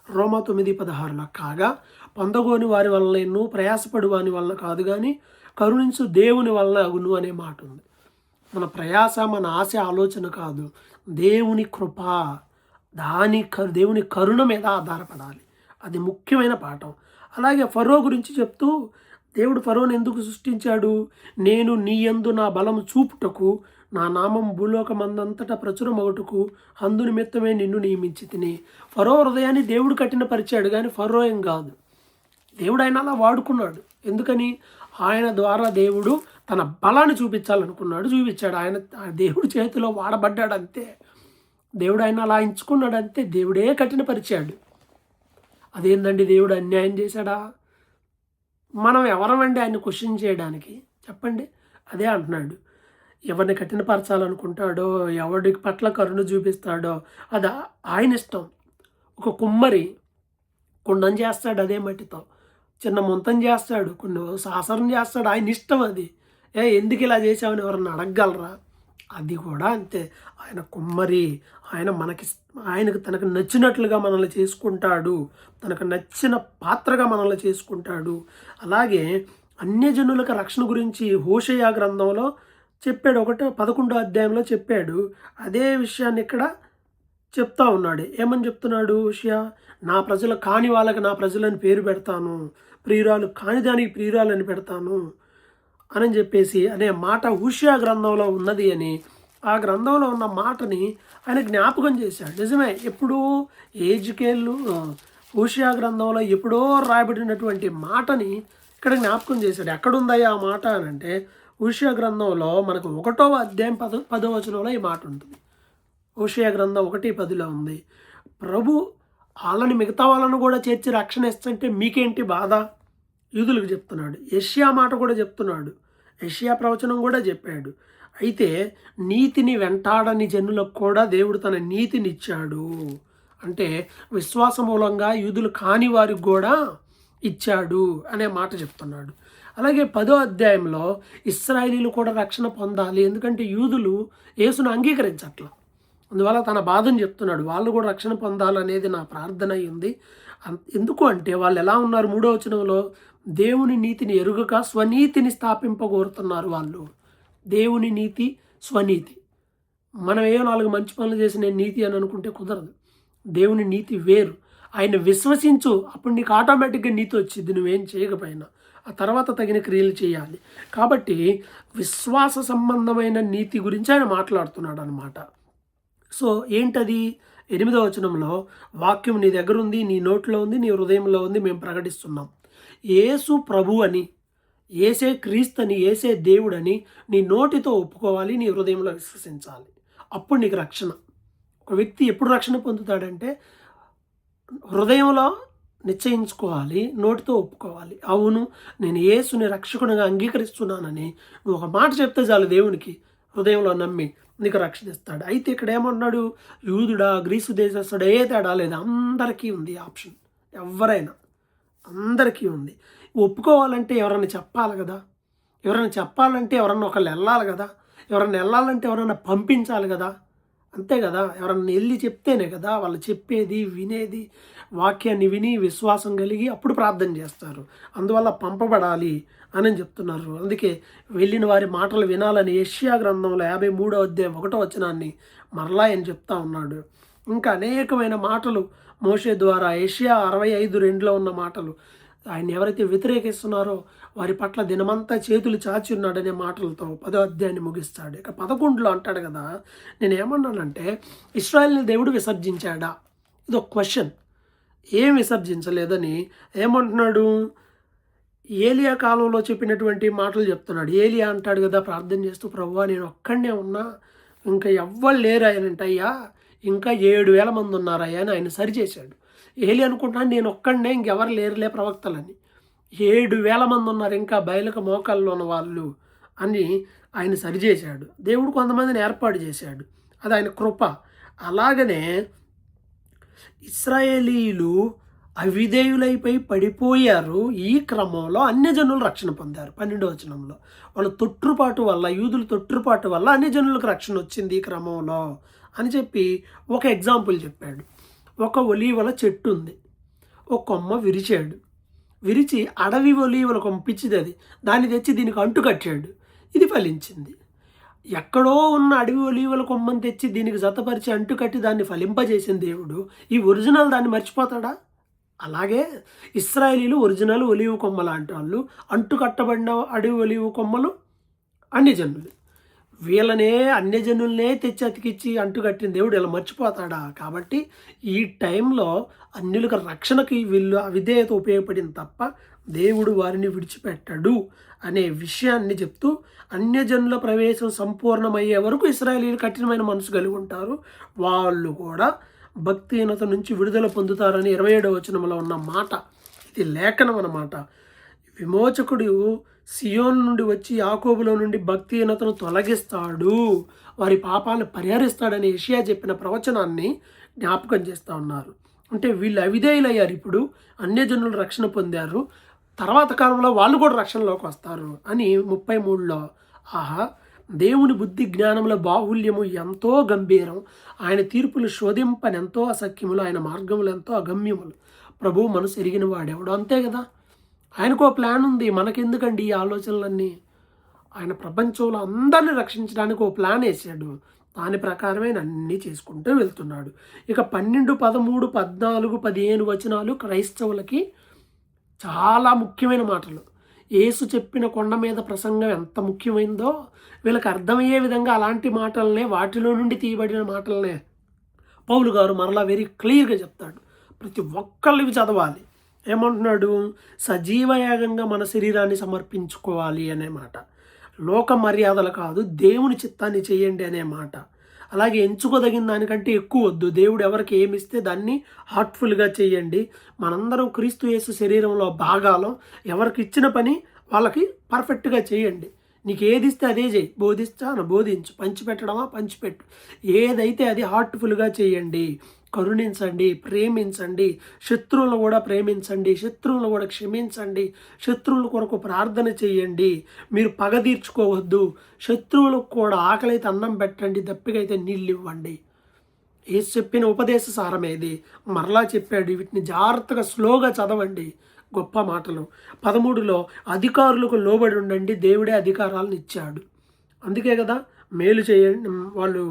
రోమా 9:16 కాగా పొందగోని వారి వలన ప్రయాసపడు వాని వలన కాదు కానీ కరుణించు దేవుని వలన అగును అనే మాట ఉంది. మన ప్రయాస మన ఆశ ఆలోచన కాదు, దేవుని కృప, దేవుని కరుణ మీద ఆధారపడాలి. అది ముఖ్యమైన పాఠం. అలాగే ఫరో గురించి చెప్తూ దేవుడు ఫరోని ఎందుకు సృష్టించాడు? నేను నీ యందు నా బలము చూపుటకు, నా నామం భూలోకమందంతటా ప్రచురమగుటకు అందు నిమిత్తమే నిన్ను నియమించి తిని. ఫరో హృదయాన్ని దేవుడు కఠినపరిచాడు కానీ ఫరో ఏం కాదు. దేవుడు ఆయన అలా వాడుకున్నాడు. ఎందుకని? ఆయన ద్వారా దేవుడు తన బలాన్ని చూపించాలనుకున్నాడు, చూపించాడు. ఆయన దేవుడి చేతిలో వాడబడ్డాడు అంతే. దేవుడు ఆయన అలా ఎంచుకున్నాడు అంతే. దేవుడే కఠినపరిచాడు. అదేందండి, దేవుడు అన్యాయం చేశాడా? మనం ఎవరమండి ఆయన్ని క్వశ్చన్ చేయడానికి? చెప్పండి. అదే అంటున్నాడు, ఎవరిని కఠినపరచాలనుకుంటాడో, ఎవడి పట్ల కరుణ చూపిస్తాడో అది ఆయన ఇష్టం. ఒక కుమ్మరి కుండం చేస్తాడు అదే మట్టితో, చిన్న ముంతం చేస్తాడు, కొన్ని సాసరం చేస్తాడు, ఆయన ఇష్టం అది. ఎందుకు ఇలా చేసామని ఎవరన్నా అడగగలరా? అది కూడా అంతే. ఆయన కుమ్మరి, ఆయనకు తనకు నచ్చినట్లుగా మనల్ని చేసుకుంటాడు, తనకు నచ్చిన పాత్రగా మనల్ని చేసుకుంటాడు. అలాగే అన్యజనులకు రక్షణ గురించి హోషేయ గ్రంథంలో చెప్పాడు. 11వ అధ్యాయంలో చెప్పాడు. అదే విషయాన్ని ఇక్కడ చెప్తా ఉన్నాడు. ఏమని చెప్తున్నాడు హోషేయ? నా ప్రజలు కాని వాళ్ళకి నా ప్రజలని పేరు పెడతాను, ప్రియురాలు కాని దానికి ప్రియురాలని పెడతాను అని చెప్పేసి అనే మాట హోషేయ గ్రంథంలో ఉన్నది అని, ఆ గ్రంథంలో ఉన్న మాటని ఆయన జ్ఞాపకం చేశాడు. నిజమే, ఎప్పుడూ ఏజ్కేలు హోషేయ గ్రంథంలో ఎప్పుడో రాయబడినటువంటి మాటని ఇక్కడ జ్ఞాపకం చేశాడు. ఎక్కడుందయ్యా ఆ మాట అని అంటే, హోషేయ గ్రంథంలో మనకు 1వ అధ్యాయం 10వ వచనంలో ఈ మాట ఉంటుంది. హోషేయ గ్రంథం 1:10 ఉంది. ప్రభు వాళ్ళని మిగతా వాళ్ళను కూడా చేర్చి రక్షణ ఇస్తుంటే మీకేంటి బాధ? యూదులకు చెప్తున్నాడు. యెషయా మాట కూడా చెప్తున్నాడు. యెషయా ప్రవచనం కూడా చెప్పాడు. అయితే నీతిని వెంటాడని జనులకు కూడా దేవుడు తన నీతిని ఇచ్చాడు. అంటే విశ్వాస మూలంగా యూదులు కాని వారికి కూడా ఇచ్చాడు అనే మాట చెప్తున్నాడు. అలాగే 10వ అధ్యాయంలో ఇశ్రాయేలీలు కూడా రక్షణ పొందాలి, ఎందుకంటే యూదులు యేసును అంగీకరించట్ల. అందువల్ల తన బాధను చెప్తున్నాడు. వాళ్ళు కూడా రక్షణ పొందాలనేది నా ప్రార్థన అయ్యింది. ఎందుకు అంటే వాళ్ళు ఎలా ఉన్నారు? 3వ వచనంలో దేవుని నీతిని ఎరుగక స్వనీతిని స్థాపింపగోరుతున్నారు. వాళ్ళు దేవుని నీతి, స్వనీతి. మనం 4 మంచి పనులు చేసి నేను నీతి అని అనుకుంటే కుదరదు. దేవుని నీతి వేరు. ఆయన విశ్వసించు, అప్పుడు నీకు ఆటోమేటిక్గా నీతి వచ్చింది, నువ్వేం చేయకపోయినా. ఆ తర్వాత తగిన క్రియలు చేయాలి. కాబట్టి విశ్వాస సంబంధమైన నీతి గురించి ఆయన మాట్లాడుతున్నాడు అనమాట. సో ఏంటది? 8వ వచనంలో వాక్యం నీ దగ్గర ఉంది, నీ నోట్లో ఉంది, నీ హృదయంలో ఉంది, మేము ప్రకటిస్తున్నాం. యేసు ప్రభు అని, యేసే క్రీస్తు అని, యేసే దేవుడని నీ నోటితో ఒప్పుకోవాలి, నీ హృదయంలో విశ్వసించాలి. అప్పుడు నీకు రక్షణ. ఒక వ్యక్తి ఎప్పుడు రక్షణ పొందుతాడంటే హృదయంలో నిశ్చయించుకోవాలి, నోటితో ఒప్పుకోవాలి. అవును, నేను యేసుని రక్షకునిగా అంగీకరిస్తున్నానని నువ్వు ఒక మాట చెప్తే చాలు, దేవునికి హృదయంలో నమ్మి నీకు రక్షణ ఇస్తాడు. అయితే ఇక్కడ ఏమన్నాడు? యూదుడా, గ్రీసు దేశస్తుడా, ఏ తేడా లేదు, అందరికీ ఉంది ఆప్షన్. ఎవరైనా అందరికీ ఉంది. ఒప్పుకోవాలంటే ఎవరైనా చెప్పాలి కదా, ఎవరైనా చెప్పాలంటే ఎవరన్నా ఒకళ్ళు వెళ్ళాలి కదా. ఎవరన్నా వెళ్ళాలంటే ఎవరన్నా పంపించాలి కదా, అంతే కదా. ఎవరన్నా వెళ్ళి చెప్తేనే కదా వాళ్ళు చెప్పేది, వినేది. వాక్యాన్ని విని విశ్వాసం కలిగి అప్పుడు ప్రార్థన చేస్తారు. అందువల్ల పంపబడాలి అని చెప్తున్నారు. అందుకే వెళ్ళిన వారి మాటలు వినాలని యెషయా గ్రంథంలో 53వ అధ్యాయం 1వ వచనాన్ని మరలా ఆయన చెప్తా ఉన్నాడు. ఇంకా అనేకమైన మాటలు మోషే ద్వారా యెషయా 65:2లో ఉన్న మాటలు, ఆయన ఎవరైతే వ్యతిరేకిస్తున్నారో వారి పట్ల దినమంతా చేతులు చాచి ఉన్నాడనే మాటలతో 10వ అధ్యాయాన్ని ముగిస్తాడు. ఇక 11లో అంటాడు కదా, నేను ఏమన్నానంటే ఇశ్రాయేలుని దేవుడు విసర్జించాడా? ఇది ఒక క్వశ్చన్. ఏం విసర్జించలేదని ఏమంటున్నాడు? ఏలియా కాలంలో చెప్పినటువంటి మాటలు చెప్తున్నాడు. ఏలియా అంటాడు కదా ప్రార్థన చేస్తూ, ప్రభువా నేను ఒక్కడనే ఉన్నా, ఇంకా ఎవ్వరు లేరు ఆయనంటయ్యా, ఇంకా 7,000 మంది ఉన్నారయ్యా అని ఆయన సరిచేశాడు. ఏలి అనుకుంటున్నాను నేను ఒక్కడనే, ఇంకెవరు లేరులే ప్రవక్తలని. 7,000 మంది ఉన్నారు ఇంకా బయలుక మోకాల్లో ఉన్న వాళ్ళు అని ఆయన సరిచేశాడు. దేవుడు కొంతమందిని ఏర్పాటు చేశాడు, అది ఆయన కృప. అలాగనే ఇశ్రాయేలీలు అవిధేయులైపోయి పడిపోయారు. ఈ క్రమంలో అన్యజనులు రక్షణ పొందారు. 12వ వచనంలో వాళ్ళ తొట్టుపాటు వల్ల, యూదుల తొట్టుపాటు వల్ల అన్యజనులకు రక్షణ వచ్చింది ఈ క్రమంలో అని చెప్పి ఒక ఎగ్జాంపుల్ చెప్పాడు. ఒక ఒలీవల చెట్టు ఉంది, ఒక కొమ్మ విరిచాడు. విరిచి అడవి ఒలీవల కొమ్మ పిచ్చిది అది, దాన్ని తెచ్చి దీనికి అంటు కట్టాడు. ఇది ఫలించింది. ఎక్కడో ఉన్న అడవి ఒలీవల కొమ్మని తెచ్చి దీనికి జతపరిచి అంటు కట్టి దాన్ని ఫలింపజేసిన దేవుడు ఈ ఒరిజినల్ దాన్ని మర్చిపోతాడా? అలాగే ఇశ్రాయేలీలు ఒరిజినల్ ఒలీవ కొమ్మ లాంటి వాళ్ళు, అంటు కట్టబడిన అడవి ఒలీవ కొమ్మలు అన్యజనులు. వీళ్ళనే అన్యజనులనే తెచ్చి అతికిచ్చి అంటు కట్టిన దేవుడు ఇలా మర్చిపోతాడా? కాబట్టి ఈ టైంలో అన్యులకు రక్షణకి వీళ్ళు అవిధేయత ఉపయోగపడింది తప్ప దేవుడు వారిని విడిచిపెట్టడు అనే విషయాన్ని చెప్తూ, అన్యజనుల ప్రవేశం సంపూర్ణమయ్యే వరకు ఇశ్రాయేలీలు కఠినమైన మనసు కలిగి ఉంటారు, వాళ్ళు కూడా భక్తిహీనత నుంచి విడుదల పొందుతారని 27వ వచనంలో ఉన్న మాట. ఇది లేఖనం అన్నమాట. విమోచకుడు సియోన్ నుండి వచ్చి యాకోబులో నుండి భక్తిహీనతను తొలగిస్తాడు, వారి పాపాలను పరిహరిస్తాడని యెషయా చెప్పిన ప్రవచనాన్ని జ్ఞాపకం చేస్తూ ఉన్నారు. అంటే వీళ్ళు అవిధేయులయ్యారు, ఇప్పుడు అన్యజనులు రక్షణ పొందారు, తర్వాత కాలంలో వాళ్ళు కూడా రక్షణలోకి వస్తారు అని 33లో, ఆహా దేవుని బుద్ధి జ్ఞానంలో బాహుల్యము ఎంతో గంభీరం, ఆయన తీర్పులు శోధింపనెంతో అసఖ్యములు, ఆయన మార్గములు ఎంతో అగమ్యములు, ప్రభువు మనసు ఎరిగిన వాడెవడో. అంతే కదా, ఆయనకు ఒక ప్లాన్ ఉంది. మనకెందుకండి ఈ ఆలోచనలన్నీ? ఆయన ప్రపంచంలో అందరిని రక్షించడానికి ఒక ప్లాన్ వేసాడు, దాని ప్రకారమే అన్నీ చేసుకుంటూ వెళ్తున్నాడు. ఇక 12, 13, 14, 15 వచనాలు క్రైస్తవులకి చాలా ముఖ్యమైన మాటలు. యేసు చెప్పిన కొండ మీద ప్రసంగం ఎంత ముఖ్యమైందో వీళ్ళకి అర్థమయ్యే విధంగా అలాంటి మాటలనే, వాటిలో నుండి తీయబడిన మాటలనే పౌలు గారు మరలా వెరీ క్లియర్గా చెప్తాడు. ప్రతి ఒక్కళ్ళు ఇవి చదవాలి. ఏమంటున్నాడు? సజీవయాగంగా మన శరీరాన్ని సమర్పించుకోవాలి అనే మాట. లోక మర్యాదలు కాదు, దేవుని చిత్తాన్ని చేయండి అనే మాట. అలాగే ఎంచుకోదగిన దానికంటే ఎక్కువ వద్దు, దేవుడు ఎవరికి ఏమిస్తే దాన్ని హార్ట్ఫుల్గా చేయండి. మనందరం క్రీస్తు యేసు శరీరంలో భాగాలు, ఎవరికి ఇచ్చిన పని వాళ్ళకి పర్ఫెక్ట్గా చేయండి. నీకు ఏది ఇస్తే అదే చేయి, బోధించు, పంచిపెట్టడమా పంచిపెట్టు, ఏదైతే అది హార్ట్ఫుల్గా చేయండి. కరుణించండి, ప్రేమించండి, శత్రువులను కూడా ప్రేమించండి, శత్రువులను కూడా క్షమించండి, శత్రువుల కొరకు ప్రార్థన చేయండి. మీరు పగ తీర్చుకోవద్దు, శత్రువులకు కూడా ఆకలైతే అన్నం పెట్టండి, దప్పికైతే నీళ్ళు ఇవ్వండి. యేసు చెప్పిన ఉపదేశ సారమేది మరలా చెప్పాడు. వీటిని జాగ్రత్తగా స్లోగా చదవండి, గొప్ప మాటలు. 13లో అధికారులకు లోబడి ఉండండి, దేవుడే అధికారాలను ఇచ్చాడు. అందుకే కదా మేలు చేయండి, వాళ్ళు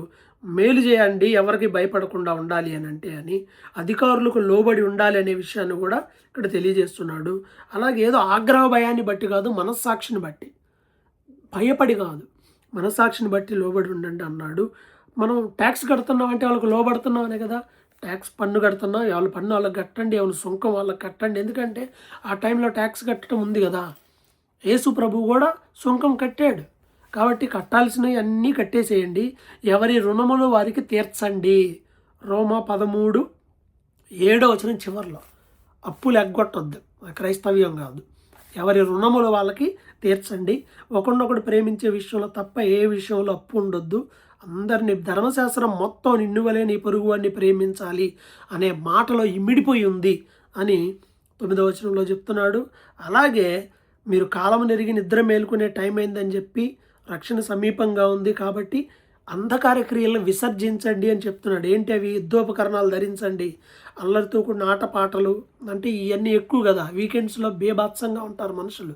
మేలు చేయండి, ఎవరికి భయపడకుండా ఉండాలి అని అంటే అని అధికారులకు లోబడి ఉండాలి అనే విషయాన్ని కూడా ఇక్కడ తెలియజేస్తున్నాడు. అలాగే ఏదో ఆగ్రహ భయాన్ని బట్టి కాదు, మనస్సాక్షిని బట్టి, భయపడి కాదు, మనస్సాక్షిని బట్టి లోబడి ఉండండి అన్నాడు. మనం ట్యాక్స్ కడుతున్నాం అంటే వాళ్ళకు లోబడుతున్నాం అనే కదా. ట్యాక్స్ పన్ను కడుతున్నాం, వాళ్ళ పన్ను వాళ్ళకి కట్టండి, ఎవరి సుంకం వాళ్ళకి కట్టండి. ఎందుకంటే ఆ టైంలో ట్యాక్స్ కట్టడం ఉంది కదా. యేసు ప్రభు కూడా సుంకం కట్టాడు, కాబట్టి కట్టాల్సినవి అన్నీ కట్టేసేయండి, ఎవరి రుణములు వారికి తీర్చండి. రోమా 13:7 చివరిలో అప్పులు ఎగ్గొట్టొద్దు, క్రైస్తవ్యం కాదు. ఎవరి రుణములు వాళ్ళకి తీర్చండి, ఒకరినొకడు ప్రేమించే విషయంలో తప్ప ఏ విషయంలో అప్పు ఉండొద్దు, అందరినీ ధర్మశాస్త్రం మొత్తం నిన్ను వలె నీ పొరుగు వాడిని ప్రేమించాలి అనే మాటలో ఇమిడిపోయి ఉంది అని 9వ వచనంలో చెప్తున్నాడు. అలాగే మీరు కాలం నెరిగి నిద్ర మేలుకునే టైం అయిందని చెప్పి రక్షణ సమీపంగా ఉంది కాబట్టి అంధకార క్రియలను విసర్జించండి అని చెప్తున్నాడు. ఏంటి అవి? యుద్ధోపకరణాలు ధరించండి, అల్లరితో కూడిన ఆటపాటలు, అంటే ఇవన్నీ ఎక్కువ కదా, వీకెండ్స్లో బేభత్సంగా ఉంటారు మనుషులు.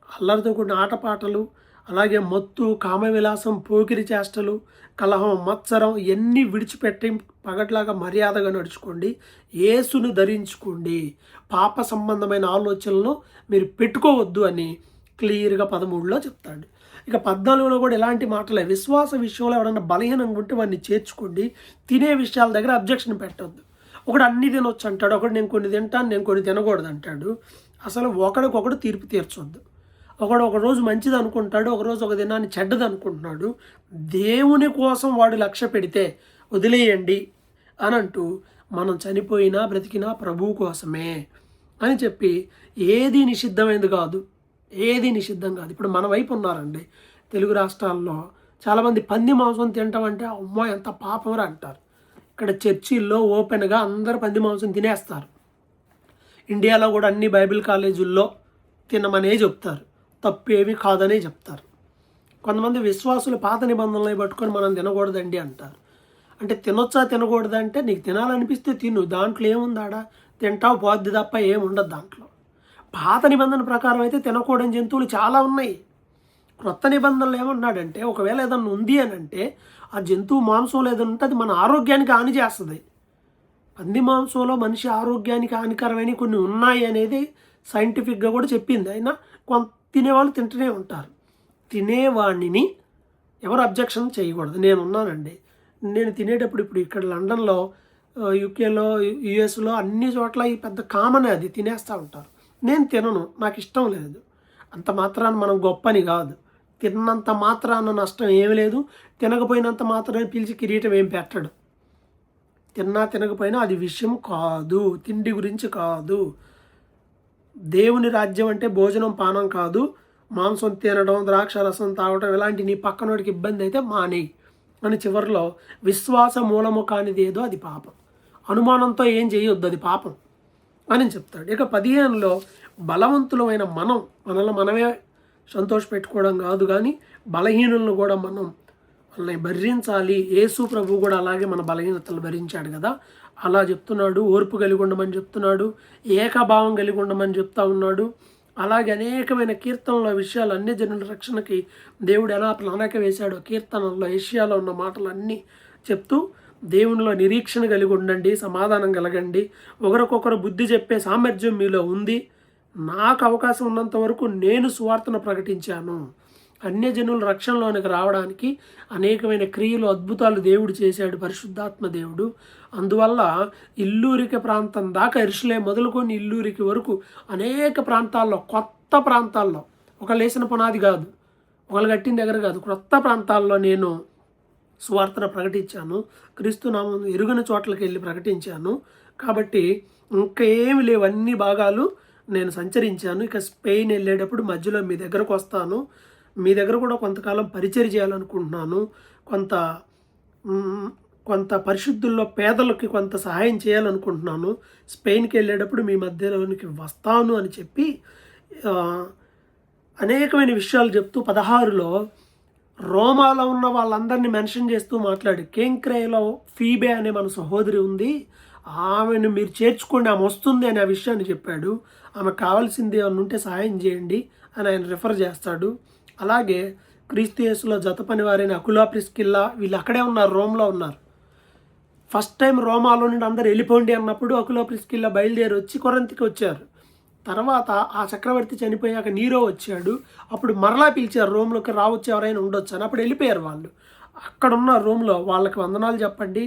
అల్లరితో కూడిన ఆటపాటలు, అలాగే మత్తు, కామవిలాసం, పోకిరి చేష్టలు, కలహం, మత్సరం ఇవన్నీ విడిచిపెట్టి పగట్లాగా మర్యాదగా నడుచుకోండి, యేసును ధరించుకోండి, పాప సంబంధమైన ఆలోచనలను మీరు పెట్టుకోవద్దు అని క్లియర్గా 13లో చెప్తాడు. ఇక 14లో కూడా ఎలాంటి మాటలే, విశ్వాస విషయంలో ఎవరైనా బలహీనంగా ఉంటే వాడిని చేర్చుకోండి, తినే విషయాల దగ్గర అబ్జెక్షన్ పెట్టొద్దు. ఒకడు అన్ని తినొచ్చు అంటాడు, ఒకడు నేను కొన్ని తింటాను నేను కొన్ని తినకూడదు అంటాడు. అసలు ఒకడికొకడు తీర్పు తీర్చొద్దు. ఒకడు ఒక రోజు మంచిది అనుకుంటాడు, ఒకరోజు ఒక దినాన్ని చెడ్డది అనుకుంటున్నాడు. దేవుని కోసం వాడు లక్ష్య పెడితే వదిలేయండి అని అంటూ, మనం చనిపోయినా బ్రతికినా ప్రభువు కోసమే అని చెప్పి ఏది నిషిద్ధమైనది కాదు, ఏది నిషిద్ధం కాదు. ఇప్పుడు మన వైపు ఉన్నారండి తెలుగు రాష్ట్రాల్లో చాలామంది పంది మాంసం తింటామంటే అమ్మో ఎంత పాపమరా అంటారు. ఇక్కడ చర్చిల్లో ఓపెన్గా అందరూ పంది మాంసం తినేస్తారు. ఇండియాలో కూడా అన్ని బైబిల్ కాలేజీల్లో తినమనే చెప్తారు, తప్పేమి కాదనే చెప్తారు. కొంతమంది విశ్వాసులు పాత నిబంధనలు పట్టుకొని మనం తినకూడదండి అంటారు. అంటే తినొచ్చా తినకూడదా అంటే నీకు తినాలనిపిస్తే తిను, దాంట్లో ఏముందాడా, తింటావు పోద్ది తప్ప ఏముండదు దాంట్లో. పాత నిబంధన ప్రకారం అయితే తినకూడని జంతువులు చాలా ఉన్నాయి. క్రొత్త నిబంధనలు ఏమన్నాడంటే ఒకవేళ ఏదన్నా ఉంది అని అంటే ఆ జంతువు మాంసంలో ఏదైనా ఉంటే అది మన ఆరోగ్యానికి హాని చేస్తుంది. పంది మాంసంలో మనిషి ఆరోగ్యానికి హానికరమైన కొన్ని ఉన్నాయి అనేది సైంటిఫిక్గా కూడా చెప్పింది. అయినా కొంత తినేవాళ్ళు తింటూనే ఉంటారు. తినేవాడిని ఎవరు అబ్జెక్షన్ చేయకూడదు. నేను ఉన్నానండి, నేను తినేటప్పుడు ఇప్పుడు ఇక్కడ లండన్లో, యూకేలో, యుఎస్లో అన్ని చోట్ల ఈ పెద్ద కామన్ అది తినేస్తూ ఉంటారు. నేను తినను, నాకు ఇష్టం లేదు. అంత మాత్రాన మనం గొప్పని కాదు, తిన్నంత మాత్రాన నష్టం ఏమి లేదు, తినకపోయినంత మాత్రాన పిలిచి కిరీటం ఏం పెట్టడు. తిన్నా తినకపోయినా అది విషయం కాదు, తిండి గురించి కాదు. దేవుని రాజ్యం అంటే భోజనం పానం కాదు, మాంసం తినడం, ద్రాక్ష రసం తాగడం ఇలాంటి నీ పక్కనోడికి ఇబ్బంది అయితే మానేయి అని చివరిలో విశ్వాస మూలము కానిది ఏదో అది పాపం, అనుమానంతో ఏం చేయొద్దు అది పాపం అని చెప్తాడు. ఇక 15లో బలవంతులమైన మనల్ని మనమే సంతోషపెట్టుకోవడం కాదు కానీ బలహీనులను కూడా మనం వాళ్ళని భరించాలి. యేసు ప్రభు కూడా అలాగే మన బలహీనతలు భరించాడు కదా, అలా చెప్తున్నాడు. ఓర్పు కలిగి ఉండమని చెప్తున్నాడు, ఏకభావం కలిగి ఉండమని చెప్తా ఉన్నాడు. అలాగే అనేకమైన కీర్తనల విషయాలు అన్ని జనుల రక్షణకి దేవుడు ఎలా ప్రణాళిక వేశాడో కీర్తనల్లో ఏషియాలో ఉన్న మాటలన్నీ చెప్తూ దేవునిలో నిరీక్షణ కలిగి ఉండండి, సమాధానం కలగండి, ఒకరికొకరు బుద్ధి చెప్పే సామర్థ్యం మీలో ఉంది, నాకు అవకాశం ఉన్నంత వరకు నేను సువార్తను ప్రకటించాను. అన్యజనుల రక్షణలోనికి రావడానికి అనేకమైన క్రియలు అద్భుతాలు దేవుడు చేశాడు, పరిశుద్ధాత్మ దేవుడు. అందువల్ల ఇల్లూరిక ప్రాంతం దాకా యెరూషలేము మొదలుకొని ఇల్లూరికి వరకు అనేక ప్రాంతాల్లో, కొత్త ప్రాంతాల్లో, ఒకళ్ళు వేసిన పునాది కాదు, ఒకళ్ళు కట్టిన దగ్గర కాదు, కొత్త ప్రాంతాల్లో నేను సువార్తను ప్రకటించాను, క్రీస్తు నామం ఎరుగని చోట్లకి వెళ్ళి ప్రకటించాను. కాబట్టి ఇంకేమి లేవు, అన్ని భాగాలు నేను సంచరించాను. ఇక స్పెయిన్ వెళ్ళేటప్పుడు మధ్యలో మీ దగ్గరకు వస్తాను, మీ దగ్గర కూడా కొంతకాలం పరిచర్య చేయాలనుకుంటున్నాను, కొంత పరిశుద్ధుల్లో పేదలకి కొంత సహాయం చేయాలనుకుంటున్నాను, స్పెయిన్కి వెళ్ళేటప్పుడు మీ మధ్యలోనికి వస్తాను అని చెప్పి అనేకమైన విషయాలు చెప్తూ 16లో రోమాలో ఉన్న వాళ్ళందరినీ మెన్షన్ చేస్తూ మాట్లాడి, కేంక్రేలో ఫీబే అనే మన సహోదరి ఉంది, ఆమెను మీరు చేర్చుకోండి, ఆమె వస్తుంది అనే ఆ విషయాన్ని చెప్పాడు. ఆమె కావాల్సింది ఏమన్నా ఉంటే సహాయం చేయండి అని ఆయన రిఫర్ చేస్తాడు. అలాగే క్రీస్తు యేసులో జత పని వారైన అకులా ప్రిస్కిల్లా వీళ్ళు అక్కడే ఉన్నారు, రోమ్లో ఉన్నారు. ఫస్ట్ టైం రోమాలో నుండి అందరు వెళ్ళిపోండి అన్నప్పుడు అకులా ప్రిస్కిల్లా బయలుదేరి వచ్చి కొరింథీకి వచ్చారు. తర్వాత ఆ చక్రవర్తి చనిపోయాక నీరో వచ్చాడు, అప్పుడు మరలా పిలిచారు రోమ్లోకి రావచ్చు ఎవరైనా ఉండొచ్చు అని, అప్పుడు వెళ్ళిపోయారు వాళ్ళు. అక్కడ ఉన్న రూమ్లో వాళ్ళకి వందనాలు చెప్పండి,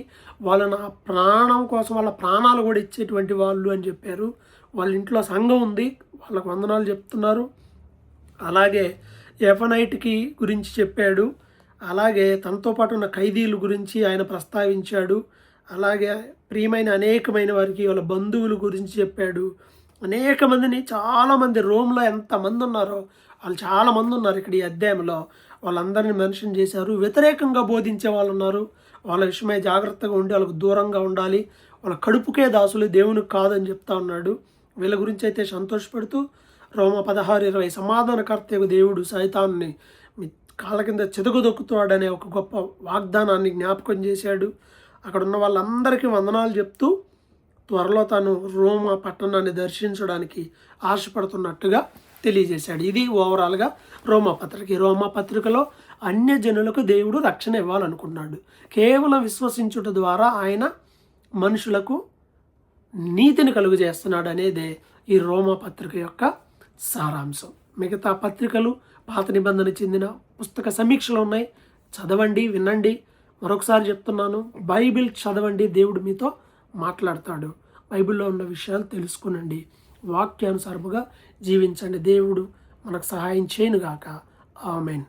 వాళ్ళ నా ప్రాణం కోసం వాళ్ళ ప్రాణాలు కూడా ఇచ్చేటువంటి వాళ్ళు అని చెప్పారు. వాళ్ళ ఇంట్లో సంఘం ఉంది, వాళ్ళకు వందనాలు చెప్తున్నారు. అలాగే ఎఫనైట్కి గురించి చెప్పాడు, అలాగే తనతో పాటు ఉన్న ఖైదీల గురించి ఆయన ప్రస్తావించాడు, అలాగే ప్రియమైన అనేకమైన వారికి వాళ్ళ బంధువుల గురించి చెప్పాడు. అనేక మందిని, చాలామంది రోమ్లో ఎంతమంది ఉన్నారో వాళ్ళు చాలామంది ఉన్నారు ఇక్కడ ఈ అధ్యాయంలో, వాళ్ళందరినీ మెన్షన్ చేశారు. వ్యతిరేకంగా బోధించే వాళ్ళు ఉన్నారు, వాళ్ళ విషయమై జాగ్రత్తగా ఉండి వాళ్ళకు దూరంగా ఉండాలి, వాళ్ళ కడుపుకే దాసులు దేవునికి కాదని చెప్తా ఉన్నాడు. వీళ్ళ గురించి అయితే సంతోషపడుతూ రోమ 16:20 సమాధానకర్త దేవుడు సైతాన్ని కాళ్ళ కింద చితకుదొక్కుతాడనే ఒక గొప్ప వాగ్దానాన్ని జ్ఞాపకం చేశాడు. అక్కడ ఉన్న వాళ్ళందరికీ వందనాలు చెప్తూ త్వరలో తాను రోమా పట్టణాన్ని దర్శించడానికి ఆశపడుతున్నట్టుగా తెలియజేశాడు. ఇది ఓవరాల్గా రోమా పత్రిక. ఈ రోమా పత్రికలో అన్యజనులకు దేవుడు రక్షణ ఇవ్వాలనుకున్నాడు. కేవలం విశ్వసించుట ద్వారా ఆయన మనుషులకు నీతిని కలుగజేస్తున్నాడు అనేదే ఈ రోమా పత్రిక యొక్క సారాంశం. మిగతా పత్రికలు పాత నిబంధన చెందిన పుస్తక సమీక్షలు ఉన్నాయి, చదవండి, వినండి. మరొకసారి చెప్తున్నాను, బైబిల్ చదవండి, దేవుడు మీతో మాట్లాడతాడు. బైబిల్లో ఉన్న విషయాలు తెలుసుకునండి, వాక్యానుసారముగా జీవించండి. దేవుడు మనకు సహాయం చేయనుగాక. ఆమెన్.